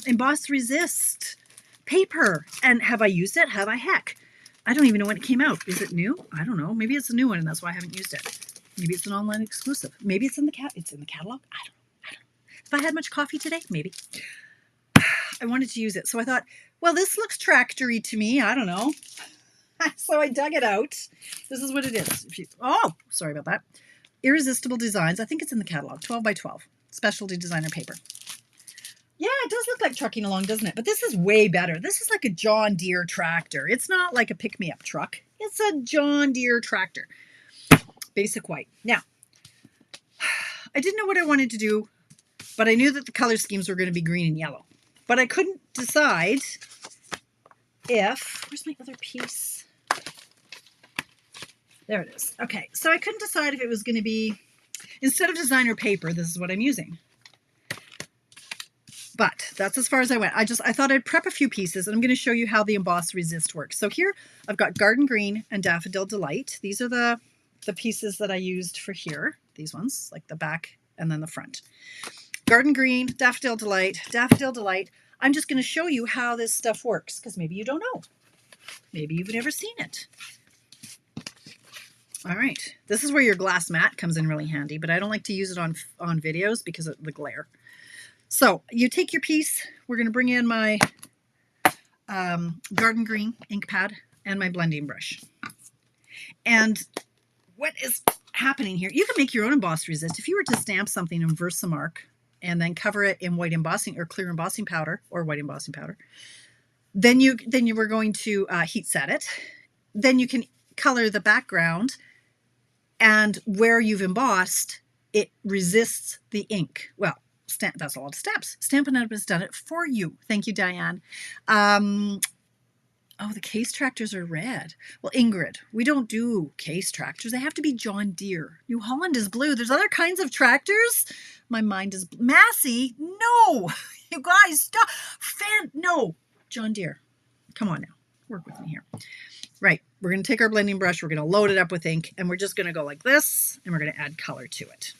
Emboss Resist paper. And have I used it? Have I? Heck. I don't even know when it came out. Is it new? I don't know. Maybe it's a new one and that's why I haven't used it. Maybe it's an online exclusive. Maybe it's in the catalog. I don't know. If I had much coffee today, maybe. I wanted to use it. So I thought, well, this looks tractory to me. I don't know. So I dug it out. This is what it is. Sorry about that. Irresistible Designs. I think it's in the catalog. 12 by 12. Specialty designer paper. Yeah, it does look like trucking along, doesn't it? But this is way better. This is like a John Deere tractor. It's not like a pick-me-up truck. It's a John Deere tractor. Basic white. Now, I didn't know what I wanted to do, but I knew that the color schemes were going to be green and yellow. But I couldn't decide where's my other piece? There it is. Okay, so I couldn't decide if it was going to be, instead of designer paper, this is what I'm using. But that's as far as I went. I thought I'd prep a few pieces, and I'm going to show you how the Emboss Resist works. So here I've got Garden Green and Daffodil Delight. These are the pieces that I used for here. These ones, like the back and then the front. Garden Green, Daffodil Delight, Daffodil Delight. I'm just going to show you how this stuff works, because maybe you don't know. Maybe you've never seen it. All right. This is where your glass mat comes in really handy, but I don't like to use it on videos because of the glare. So you take your piece. We're going to bring in my Garden Green ink pad and my blending brush. And what is happening here? You can make your own Emboss Resist. If you were to stamp something in Versamark and then cover it in white embossing or clear embossing powder or white embossing powder. Then you were going to heat set it. Then you can color the background, and where you've embossed, it resists the ink. Well, that's a lot of steps. Stampin' Up! Has done it for you. Thank you, Diane. Oh, the case tractors are red. Well, Ingrid, we don't do case tractors. They have to be John Deere. New Holland is blue. There's other kinds of tractors. My mind is Massey. No, you guys, stop. No, John Deere. Come on now, work with me here. Right, we're going to take our blending brush. We're going to load it up with ink, and we're just going to go like this, and we're going to add color to it.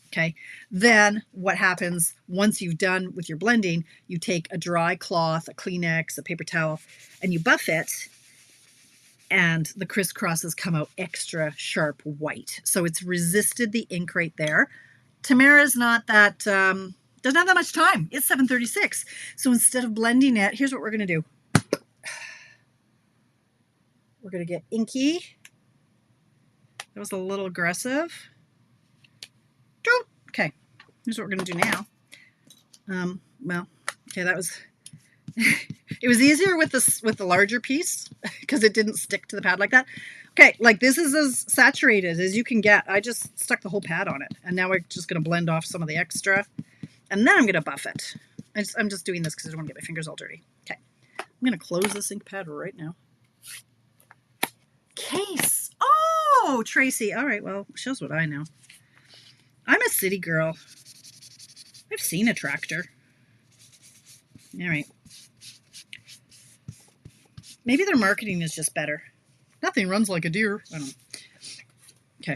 Okay, then what happens once you've done with your blending, you take a dry cloth, a Kleenex, a paper towel, and you buff it, and the crisscrosses come out extra sharp white. So it's resisted the ink right there. Tamara's not that, doesn't have that much time. It's 7:36. So instead of blending it, here's what we're going to do. We're going to get inky. That was a little aggressive. Okay, here's what we're going to do now. Well, okay, that was, it was easier with the larger piece because it didn't stick to the pad like that. Okay, like this is as saturated as you can get. I just stuck the whole pad on it, and now we're just going to blend off some of the extra, and then I'm going to buff it. I'm just doing this because I don't want to get my fingers all dirty. Okay, I'm going to close this ink pad right now. Case. Oh, Tracy. All right, well, shows what I know. I'm a city girl. I've seen a tractor. All right. Maybe their marketing is just better. Nothing runs like a deer. I don't know. Okay.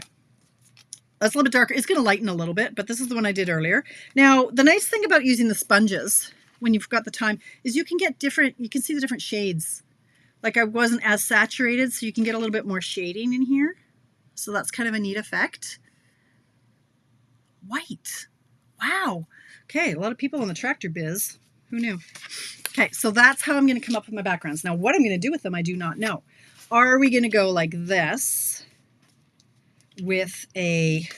That's a little bit darker. It's going to lighten a little bit, but this is the one I did earlier. Now, the nice thing about using the sponges when you've got the time is you can get different, you can see the different shades. Like I wasn't as saturated, so you can get a little bit more shading in here. So that's kind of a neat effect. White. Wow. Okay, a lot of people in the tractor biz. Who knew? Okay, so that's how I'm going to come up with my backgrounds. Now, what I'm going to do with them, I do not know. Are we going to go like this with a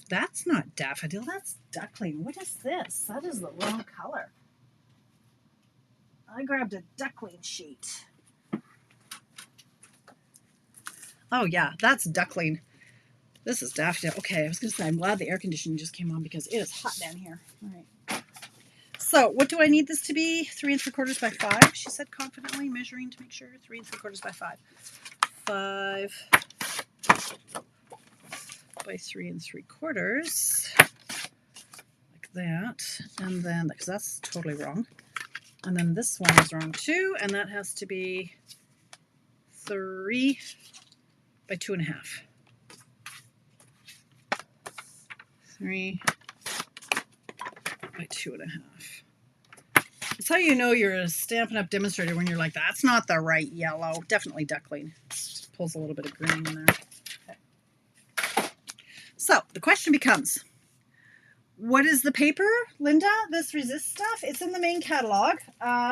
that's not daffodil, that's duckling. What is this? That is the wrong color. I grabbed a duckling sheet. Oh yeah, that's duckling. This is daffodil. Okay, I was going to say, I'm glad the air conditioning just came on because it is hot down here. All right. So what do I need this to be? 3 3/4 by 5, she said confidently, measuring to make sure. 3 3/4 by 5. 5 by 3 3/4. Like that. And then, because that's totally wrong. And then this one is wrong too. And that has to be 3 by 2.5. 3 by 2.5. That's how you know you're a Stampin' Up! Demonstrator, when you're like, that's not the right yellow. Definitely duckling. Just pulls a little bit of green in there. Okay. So the question becomes, what is the paper, Linda? This resist stuff? It's in the main catalog.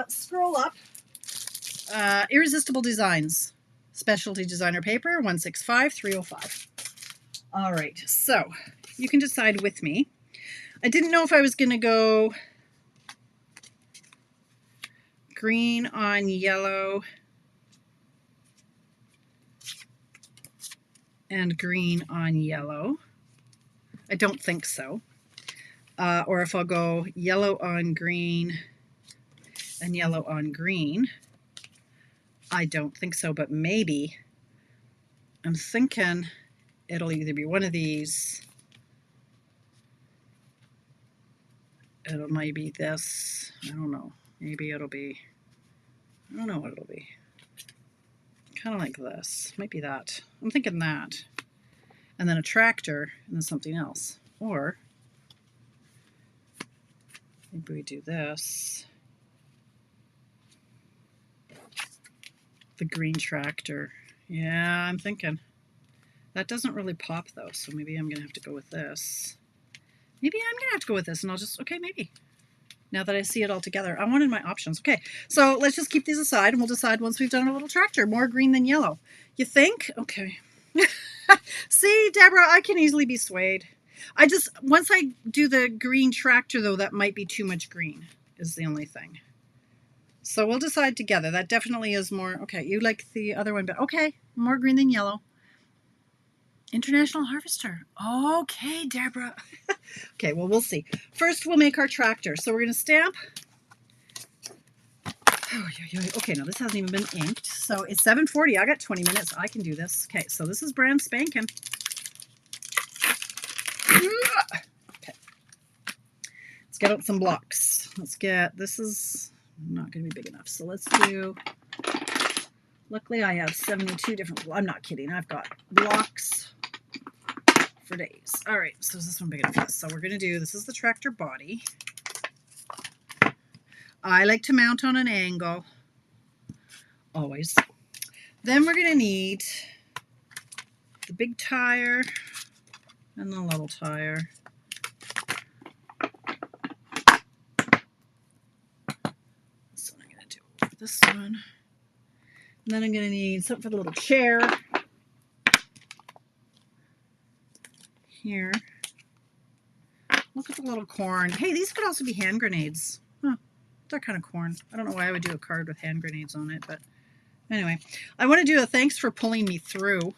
Scroll up. Irresistible Designs. Specialty Designer Paper, 165305. All right, so you can decide with me. I didn't know if I was going to go green on yellow and green on yellow. I don't think so. Or if I'll go yellow on green and yellow on green. I don't think so, but maybe. I'm thinking it'll either be one of these. It might be this. I don't know. Maybe it'll be, I don't know what it'll be. Kind of like this. Might be that. I'm thinking that. And then a tractor and then something else. Or maybe we do this. The green tractor. Yeah, I'm thinking. That doesn't really pop though, so maybe I'm going to have to go with this. Maybe I'm going to have to go with this, and I'll just, okay, maybe. Now that I see it all together. I wanted my options. Okay, so let's just keep these aside, and we'll decide once we've done a little tractor. More green than yellow. You think? Okay. See, Deborah, I can easily be swayed. once I do the green tractor though, that might be too much green is the only thing. So we'll decide together. That definitely is more, okay, you like the other one, but okay, more green than yellow. International Harvester. Okay, Deborah. Okay, well, we'll see. First, we'll make our tractor. So we're going to stamp. Oh, okay, no, this hasn't even been inked. So it's 7:40. I got 20 minutes. I can do this. Okay, so this is brand spanking. Okay. Let's get out some blocks. This is not going to be big enough. So let's do, luckily I have 72 different, I'm not kidding. I've got blocks for days. All right, so is this one big enough? Yes. So we're going to do, this is the tractor body. I like to mount on an angle, always. Then we're going to need the big tire and the little tire. This one I'm going to do over this one. And then I'm going to need something for the little chair. Here. Look at the little corn. Hey, these could also be hand grenades. Huh. They're kind of corn. I don't know why I would do a card with hand grenades on it, but anyway. I want to do a thanks for pulling me through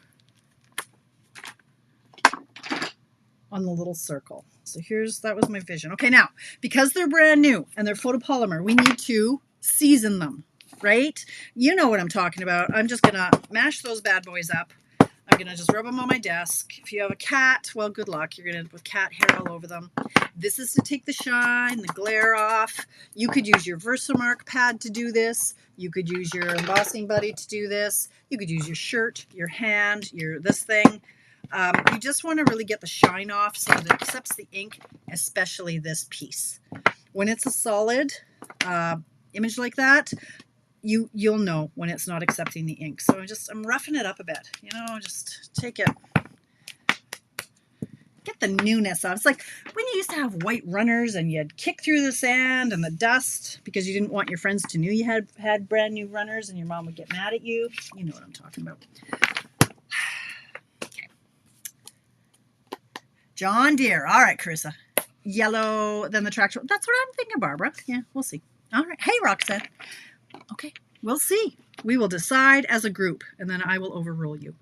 on the little circle. So that was my vision. Okay, now, because they're brand new and they're photopolymer, we need to season them, right? You know what I'm talking about. I'm just going to mash those bad boys up. I'm going to just rub them on my desk. If you have a cat, well, good luck. You're going to end up with cat hair all over them. This is to take the shine, the glare off. You could use your Versamark pad to do this. You could use your embossing buddy to do this. You could use your shirt, your hand, this thing. You just want to really get the shine off so that it accepts the ink, especially this piece. When it's a solid image like that, you'll know when it's not accepting the ink. So I'm roughing it up a bit, just take it, get the newness off. It's like when you used to have white runners and you'd kick through the sand and the dust because you didn't want your friends to know you had brand new runners and your mom would get mad at you. You know what I'm talking about. Okay. John Deere. All right, Carissa. Yellow, then the tractor. That's what I'm thinking, Barbara. Yeah, we'll see. All right. Hey, Roxanne. Okay, we'll see. We will decide as a group, and then I will overrule you.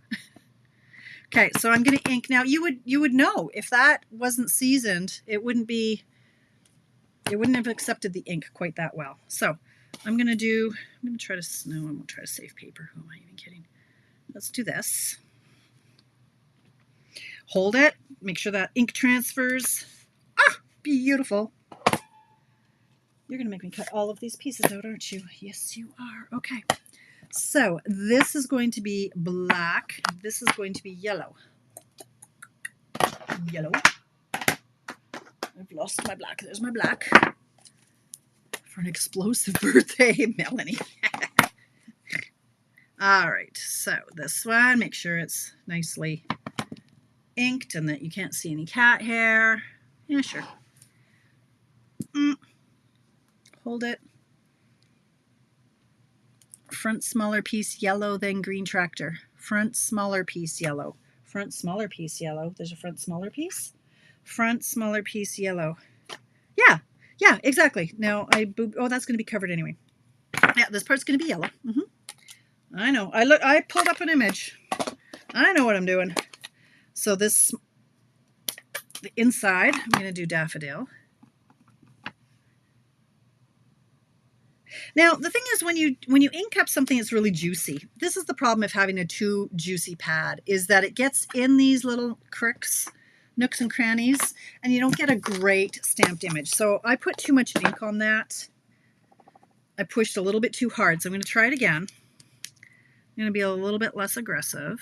Okay, so I'm going to ink. Now, you would know if that wasn't seasoned, it wouldn't have accepted the ink quite that well. So I'm going to try to save paper. Who am I even kidding? Let's do this. Hold it. Make sure that ink transfers. Ah, beautiful. You're going to make me cut all of these pieces out, aren't you? Yes, you are. Okay. So this is going to be black. This is going to be yellow. Yellow. I've lost my black. There's my black. For an explosive birthday, Melanie. All right. So this one, make sure it's nicely inked and that you can't see any cat hair. Yeah, sure. Hold it. Front smaller piece yellow, then green tractor. Front smaller piece yellow. Front smaller piece yellow. There's a front smaller piece. Front smaller piece yellow. Yeah, exactly. Now oh, that's going to be covered anyway. Yeah, this part's going to be yellow. I know. I pulled up an image. I know what I'm doing. So the inside, I'm going to do daffodil. Now, the thing is, when you ink up something that's really juicy, this is the problem of having a too juicy pad, is that it gets in these little nooks and crannies, and you don't get a great stamped image. So I put too much ink on that. I pushed a little bit too hard, so I'm going to try it again. I'm going to be a little bit less aggressive,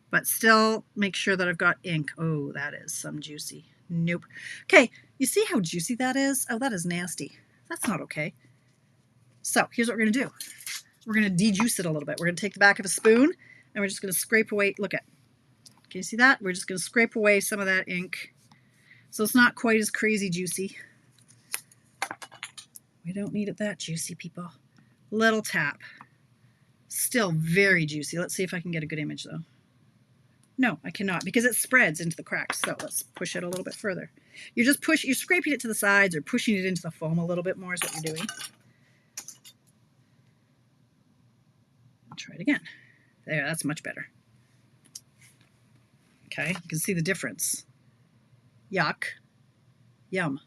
but still make sure that I've got ink. Oh, that is some juicy. Nope. Okay, you see how juicy that is? Oh, that is nasty. That's not okay. So here's what we're going to do. We're going to de-juice it a little bit. We're going to take the back of a spoon and we're just going to scrape away. Look at. Can you see that? We're just going to scrape away some of that ink. So it's not quite as crazy juicy. We don't need it that juicy, people. Little tap. Still very juicy. Let's see if I can get a good image though. No, I cannot because it spreads into the cracks. So let's push it a little bit further. You're scraping it to the sides or pushing it into the foam a little bit more is what you're doing. I'll try it again. There, that's much better. Okay, you can see the difference. Yuck. Yum.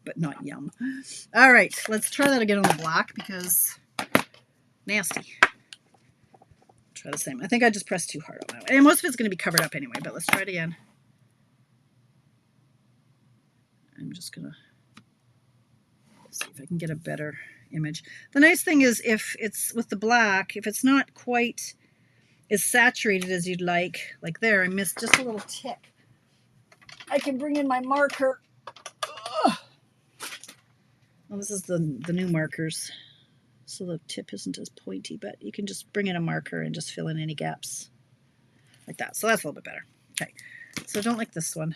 But not yum. All right, let's try that again on the black because nasty. Try the same. I think I just pressed too hard on that one. And most of it's going to be covered up anyway, but let's try it again. I'm just going to see if I can get a better image. The nice thing is if it's with the black, if it's not quite as saturated as you'd like there, I missed just a little tick. I can bring in my marker. Ugh. Well, this is the new markers, so the tip isn't as pointy, but you can just bring in a marker and just fill in any gaps like that. So that's a little bit better. Okay, so I don't like this one,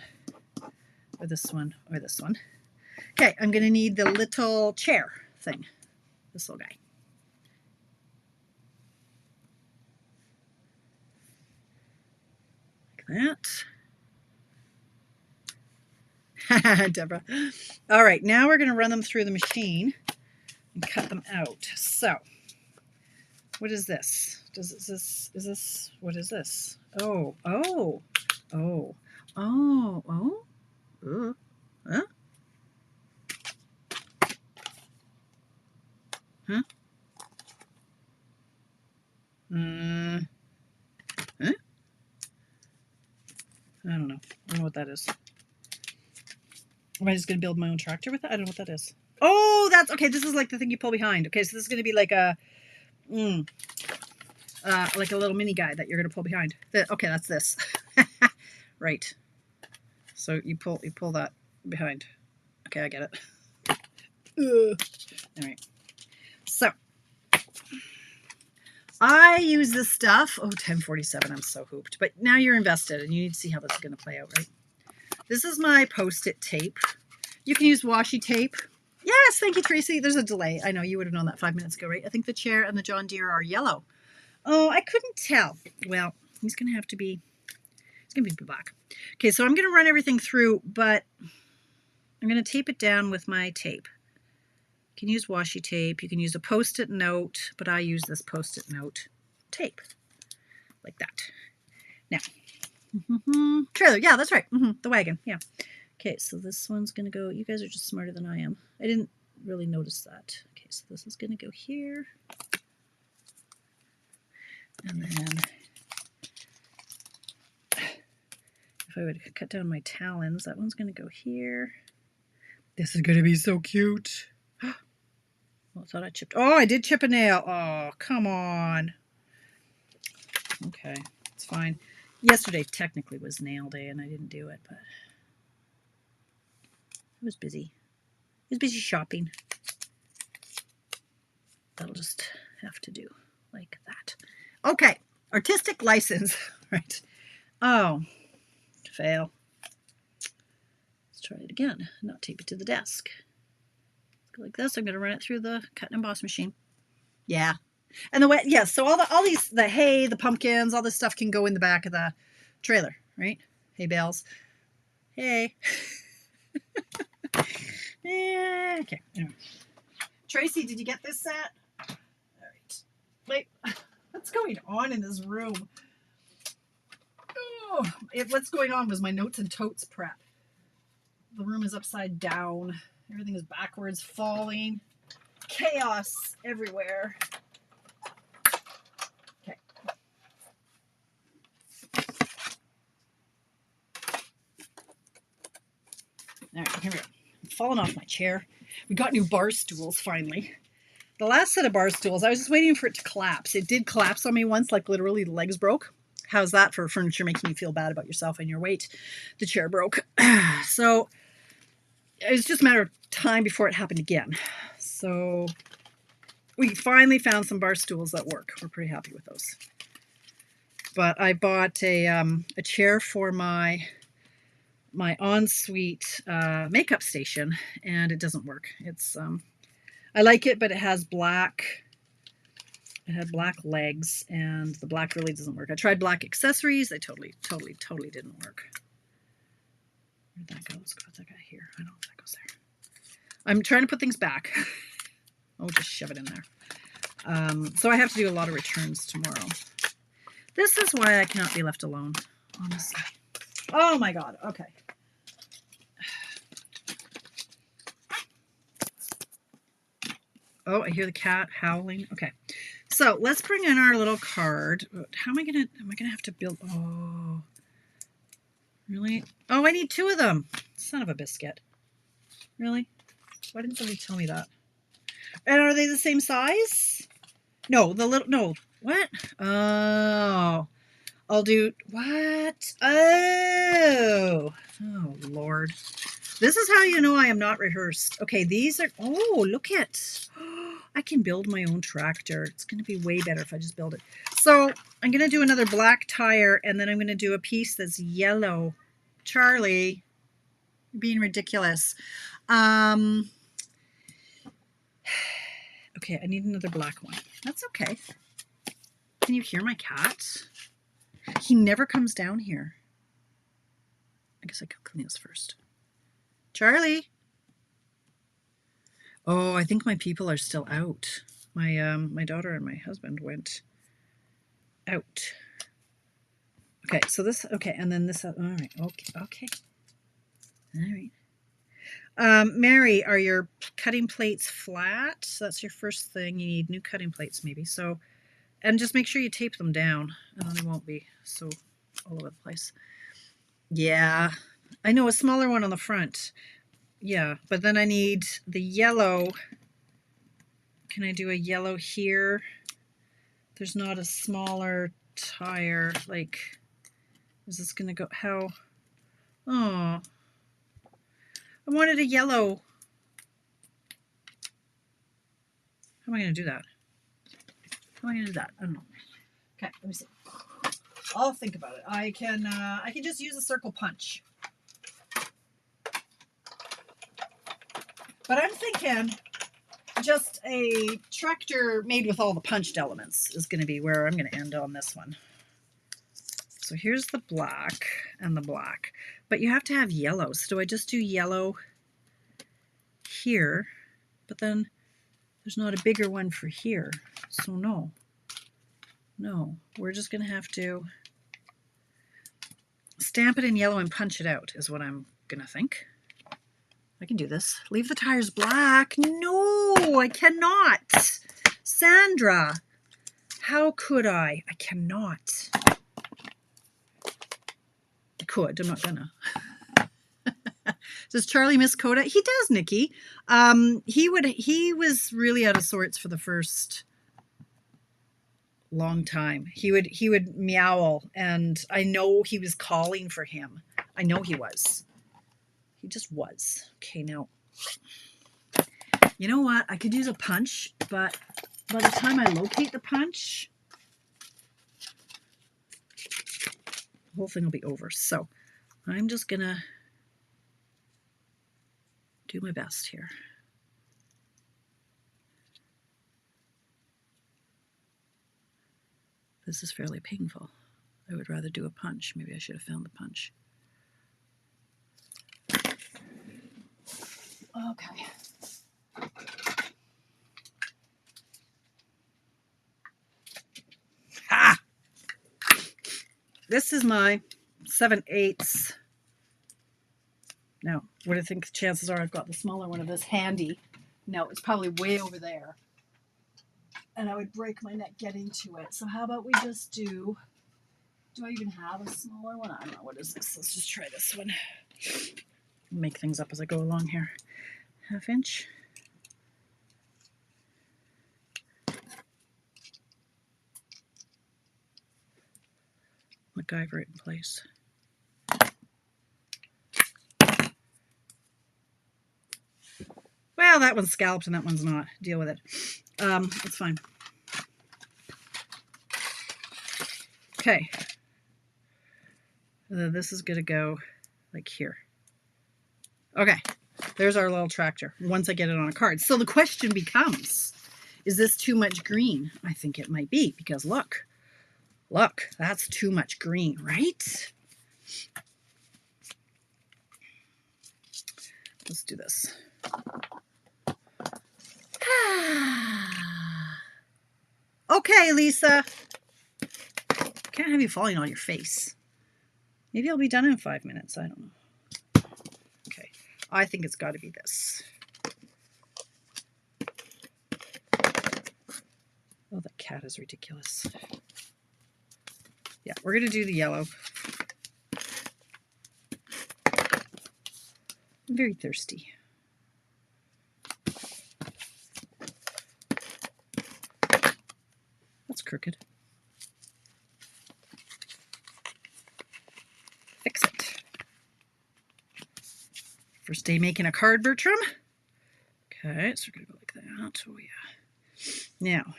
or this one, or this one. Okay, I'm going to need the little chair thing, this little guy. Like that. Deborah. All right, now we're going to run them through the machine and cut them out. So, what is this? Is this, what is this? Oh. Huh? Huh? Huh? I don't know. I don't know what that is. Am I just going to build my own tractor with that? I don't know what that is. Oh, that's okay. This is like the thing you pull behind. Okay, so this is going to be like a little mini guy that you're going to pull behind. Okay, that's this. Right. So you pull that behind. Okay, I get it. All right. So I use this stuff. Oh, 10:47. I'm so hooped. But now you're invested and you need to see how this is going to play out, right? This is my Post-it tape. You can use washi tape. Yes, thank you, Tracy. There's a delay. I know you would have known that 5 minutes ago, right? I think the chair and the John Deere are yellow. Oh, I couldn't tell. Well, he's going to be black. Okay, so I'm going to run everything through, but I'm going to tape it down with my tape. You can use washi tape. You can use a Post-it note, but I use this Post-it note tape like that. Now, trailer. Yeah, that's right. The wagon. Yeah. Okay, so this one's going to go. You guys are just smarter than I am. I didn't really notice that. Okay, so this is going to go here. And then if I would cut down my talons, that one's going to go here. This is going to be so cute. Well, I thought I chipped. Oh, I did chip a nail. Oh, come on. Okay, it's fine. Yesterday technically was nail day and I didn't do it, but I was busy. I was busy shopping. That'll just have to do like that. Okay, artistic license, right? Oh, fail. Let's try it again. Not tape it to the desk. Go like this. I'm going to run it through the cut and emboss machine. Yeah. And the way, yeah, so all these, the hay, the pumpkins, all this stuff can go in the back of the trailer, right? Hay bales. Hey. Yeah, okay. Anyway. Tracy, did you get this set? All right. Wait, what's going on in this room? Oh, what's going on was my notes and totes prep. The room is upside down. Everything is backwards, falling. Chaos everywhere. Okay. All right, here we go. I'm falling off my chair. We got new bar stools finally. The last set of bar stools, I was just waiting for it to collapse. It did collapse on me once, like literally the legs broke. How's that for furniture making you feel bad about yourself and your weight? The chair broke. So it was just a matter of time before it happened again. So we finally found some bar stools that work. We're pretty happy with those. But I bought a chair for my ensuite makeup station, and it doesn't work. It's I like it, but it has black It had black legs, and the black really doesn't work. I tried black accessories. They totally didn't work. Where'd that go? Let's go with that guy here. I don't know if that goes there. I'm trying to put things back. I'll just shove it in there. So I have to do a lot of returns tomorrow. This is why I cannot be left alone, honestly. Oh my God. Okay. Oh, I hear the cat howling. Okay. So let's bring in our little card. How am I gonna have to build? Oh, really? Oh, I need 2 of them. Son of a biscuit. Really? Why didn't somebody tell me that? And are they the same size? No, no. What? Oh, I'll do, what? Oh, Lord. This is how you know I am not rehearsed. Okay, these are, oh, look at, I can build my own tractor. It's going to be way better if I just build it. So I'm going to do another black tire, and then I'm going to do a piece that's yellow. Charlie, you're being ridiculous. Okay, I need another black one. That's okay. Can you hear my cat? He never comes down here. I guess I could clean this first. Charlie. Oh, I think my people are still out. My daughter and my husband went out. Okay, so this, okay, and then this, all right, okay. All right. Mary, are your cutting plates flat? So that's your first thing. You need new cutting plates maybe. So, and just make sure you tape them down, and then they won't be so all over the place. Yeah, I know, a smaller one on the front. Yeah, but then I need the yellow. Can I do a yellow here? There's not a smaller tire. Like, is this going to go? How? Oh, I wanted a yellow. How am I going to do that? How am I going to do that? I don't know. Okay, let me see. I'll think about it. I can just use a circle punch. But I'm thinking just a tractor made with all the punched elements is going to be where I'm going to end on this one. So here's the black and the black. But you have to have yellow. So do I just do yellow here? But then there's not a bigger one for here. So no. No. We're just going to have to stamp it in yellow and punch it out is what I'm going to think. I can do this. Leave the tires black. No, I cannot. Sandra, how could I? I cannot. I could. I'm not gonna. Does Charlie miss Coda? He does, Nikki. He was really out of sorts for the first long time. He would meow, and I know he was calling for him. I know he was. He just was. Okay, now, you know what? I could use a punch, but by the time I locate the punch, the whole thing will be over. So I'm just going to do my best here. This is fairly painful. I would rather do a punch. Maybe I should have found the punch. Okay. Ah! This is my 7/8. Now, what do you think the chances are I've got the smaller one of this handy? No, it's probably way over there. And I would break my neck getting to it. So how about we just do I even have a smaller one? I don't know. What is this? Let's just try this one. Make things up as I go along here. 1/2 inch. MacGyver it in place. Well, that one's scalloped and that one's not. Deal with it. It's fine. Okay. This is going to go like here. Okay. There's our little tractor once I get it on a card. So the question becomes, Is this too much green? I think it might be, because look, that's too much green, right? Let's do this. Okay, Lisa. Can't have you falling on your face. Maybe I'll be done in 5 minutes. I don't know. Okay, I think it's got to be this. Oh, that cat is ridiculous. Yeah, we're going to do the yellow. I'm very thirsty. That's crooked. Fix it. First day making a card, Bertram. Okay, so we're going to go like that. Oh, yeah. Now,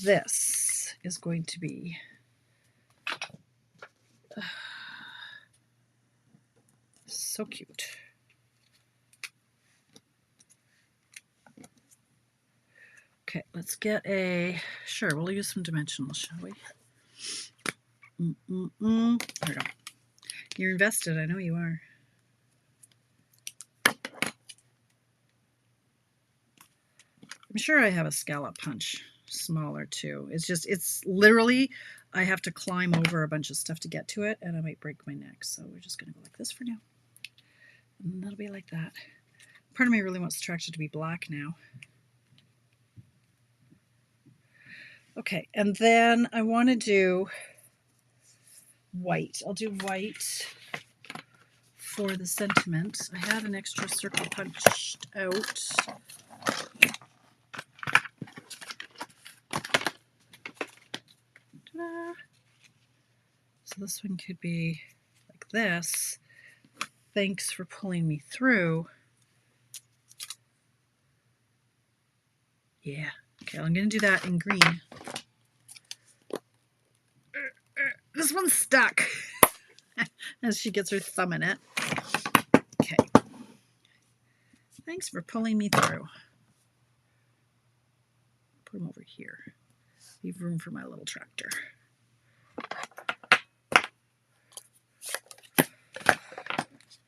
this is going to be so cute. Okay, let's get a, sure, we'll use some dimensionals, shall we? There we go. You're invested, I know you are. I'm sure I have a scallop punch smaller too. It's just, it's literally, I have to climb over a bunch of stuff to get to it, and I might break my neck. So we're just going to go like this for now. And that'll be like that. Part of me really wants the tractor to be black now. Okay, and then I want to do white. I'll do white for the sentiment. I had an extra circle punched out. Ta-da. So this one could be like this. Thanks for pulling me through. Yeah. Okay, I'm going to do that in green. This one's stuck as she gets her thumb in it. Okay. Thanks for pulling me through. Put them over here. Leave room for my little tractor.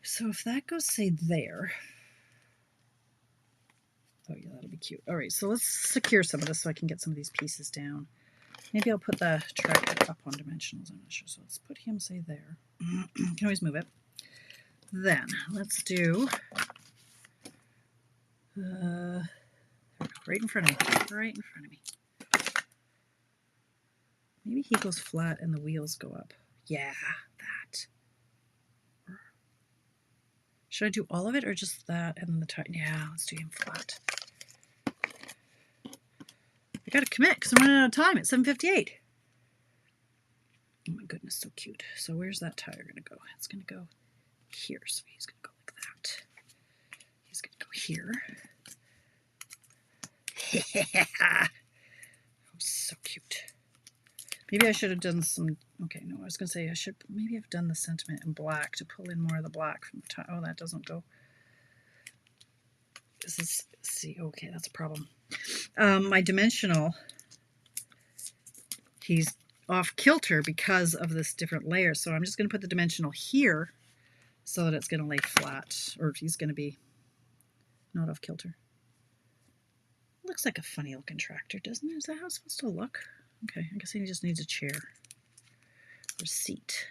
So if that goes, say, there. Oh, yeah, that'll be cute. All right, so let's secure some of this so I can get some of these pieces down. Maybe I'll put the tractor up on dimensionals. I'm not sure. So let's put him, say, there. Can always move it. Then let's do right in front of me. Right in front of me. Maybe he goes flat and the wheels go up. Yeah, that. Should I do all of it or just that and then the tire? Yeah, let's do him flat. I gotta commit because I'm running out of time at 7:58. Oh my goodness, so cute. So where's that tire gonna go? It's gonna go here. So he's gonna go like that. He's gonna go here. Yeah. Oh, so cute. Maybe I should have done some, okay, no, I was gonna say I should maybe have done the sentiment in black to pull in more of the black from the tire. Oh, that doesn't go. This is, see, okay, that's a problem. My dimensional, he's off kilter because of this different layer. So I'm just going to put the dimensional here so that it's going to lay flat, or he's going to be not off kilter. Looks like a funny looking tractor, doesn't it? Is that how it's supposed to look? Okay, I guess he just needs a chair or seat,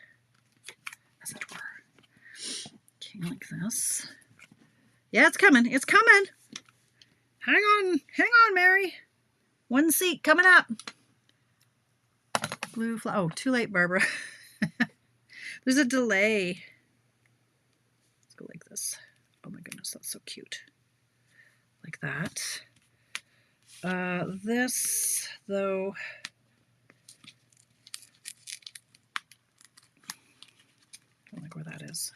as it were. Okay, like this. Yeah, it's coming. It's coming. Hang on, Mary. One seat coming up. Blue flag. Oh, too late, Barbara. There's a delay. Let's go like this. Oh my goodness, that's so cute. Like that. This, though, I don't like where that is.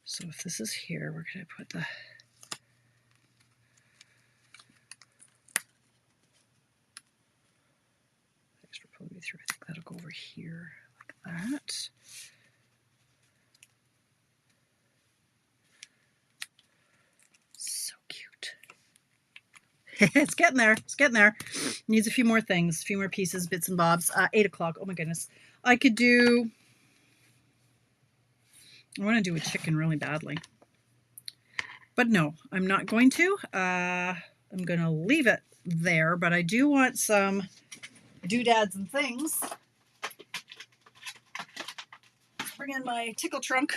So if this is here, we're going to put the thanks for pulling me through. I think that'll go over here like that. It's getting there. It's getting there. Needs a few more things, a few more pieces, bits and bobs. 8 o'clock. Oh my goodness. I could do, I want to do a chicken really badly. But no, I'm not going to. I'm going to leave it there, but I do want some doodads and things. Let's bring in my tickle trunk.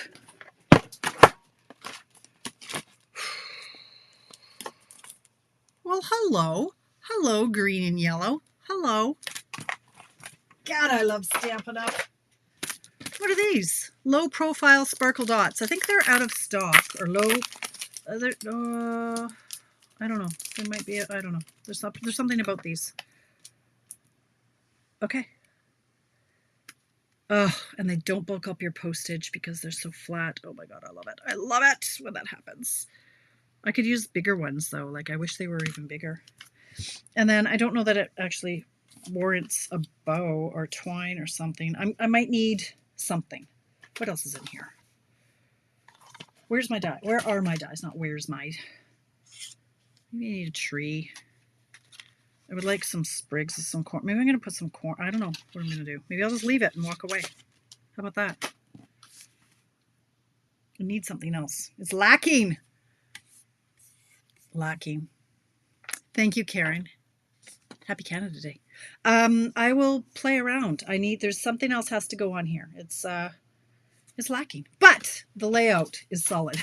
Well, hello. Hello, green and yellow. Hello. God, I love Stampin' Up. What are these? Low profile sparkle dots. I think they're out of stock, or low. I don't know. They might be. I don't know. There's something about these. Okay. Oh, and they don't bulk up your postage because they're so flat. Oh my God, I love it. I love it when that happens. I could use bigger ones though. Like I wish they were even bigger. And then I don't know that it actually warrants a bow or twine or something. I might need something. What else is in here? Where's my die? Where are my dies? Not where's my. Maybe I need a tree. I would like some sprigs of some corn. Maybe I'm going to put some corn. I don't know what I'm going to do. Maybe I'll just leave it and walk away. How about that? I need something else. It's lacking. Lacking. Thank you, Karen. Happy Canada Day. I will play around. There's something else has to go on here. It's lacking, but the layout is solid.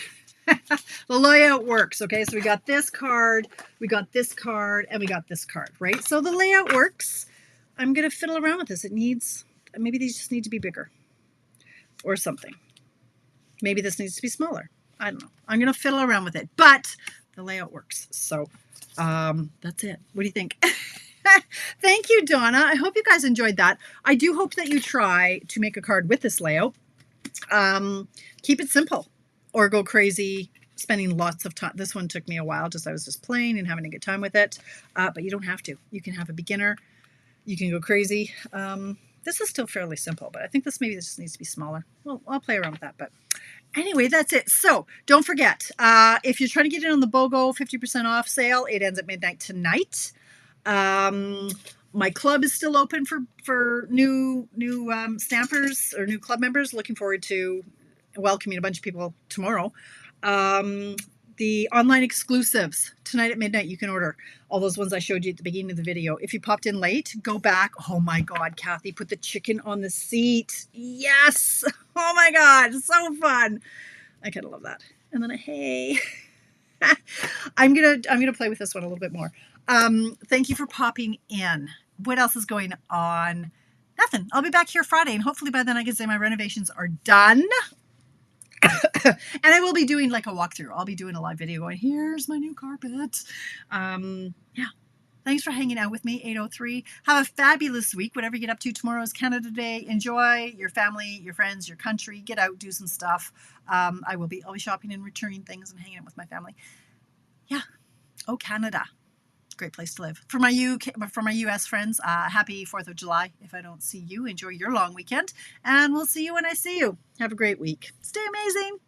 The layout works. Okay, so we got this card, we got this card, and we got this card, right? So the layout works. I'm gonna fiddle around with this. Maybe these just need to be bigger or something. Maybe this needs to be smaller. I don't know. I'm gonna fiddle around with it, but the layout works. So that's it. What do you think? Thank you, Donna. I hope you guys enjoyed that. I do hope that you try to make a card with this layout. Keep it simple or go crazy spending lots of time. This one took me a while. I was just playing and having a good time with it. But you don't have to. You can have a beginner. You can go crazy. This is still fairly simple, but I think this just needs to be smaller. Well, I'll play around with that. But anyway, that's it. So don't forget, if you're trying to get in on the BOGO 50% off sale, it ends at midnight tonight. My club is still open for new stampers or new club members. Looking forward to welcoming a bunch of people tomorrow. The online exclusives tonight at midnight, you can order all those ones I showed you at the beginning of the video. If you popped in late, go back. Oh my God, Kathy, put the chicken on the seat. Yes. Oh my God, so fun. I kind of love that. And then hey, I'm gonna play with this one a little bit more. Thank you for popping in. What else is going on? Nothing. I'll be back here Friday, and hopefully by then I can say my renovations are done. And I will be doing like a walkthrough. I'll be doing a live video going, here's my new carpet. Yeah. Thanks for hanging out with me, 803. Have a fabulous week. Whatever you get up to, tomorrow is Canada Day. Enjoy your family, your friends, your country. Get out, do some stuff. I'll be shopping and returning things and hanging out with my family. Yeah. Oh, Canada. Great place to live. For my US friends, happy 4th of July. If I don't see you, enjoy your long weekend. And we'll see you when I see you. Have a great week. Stay amazing.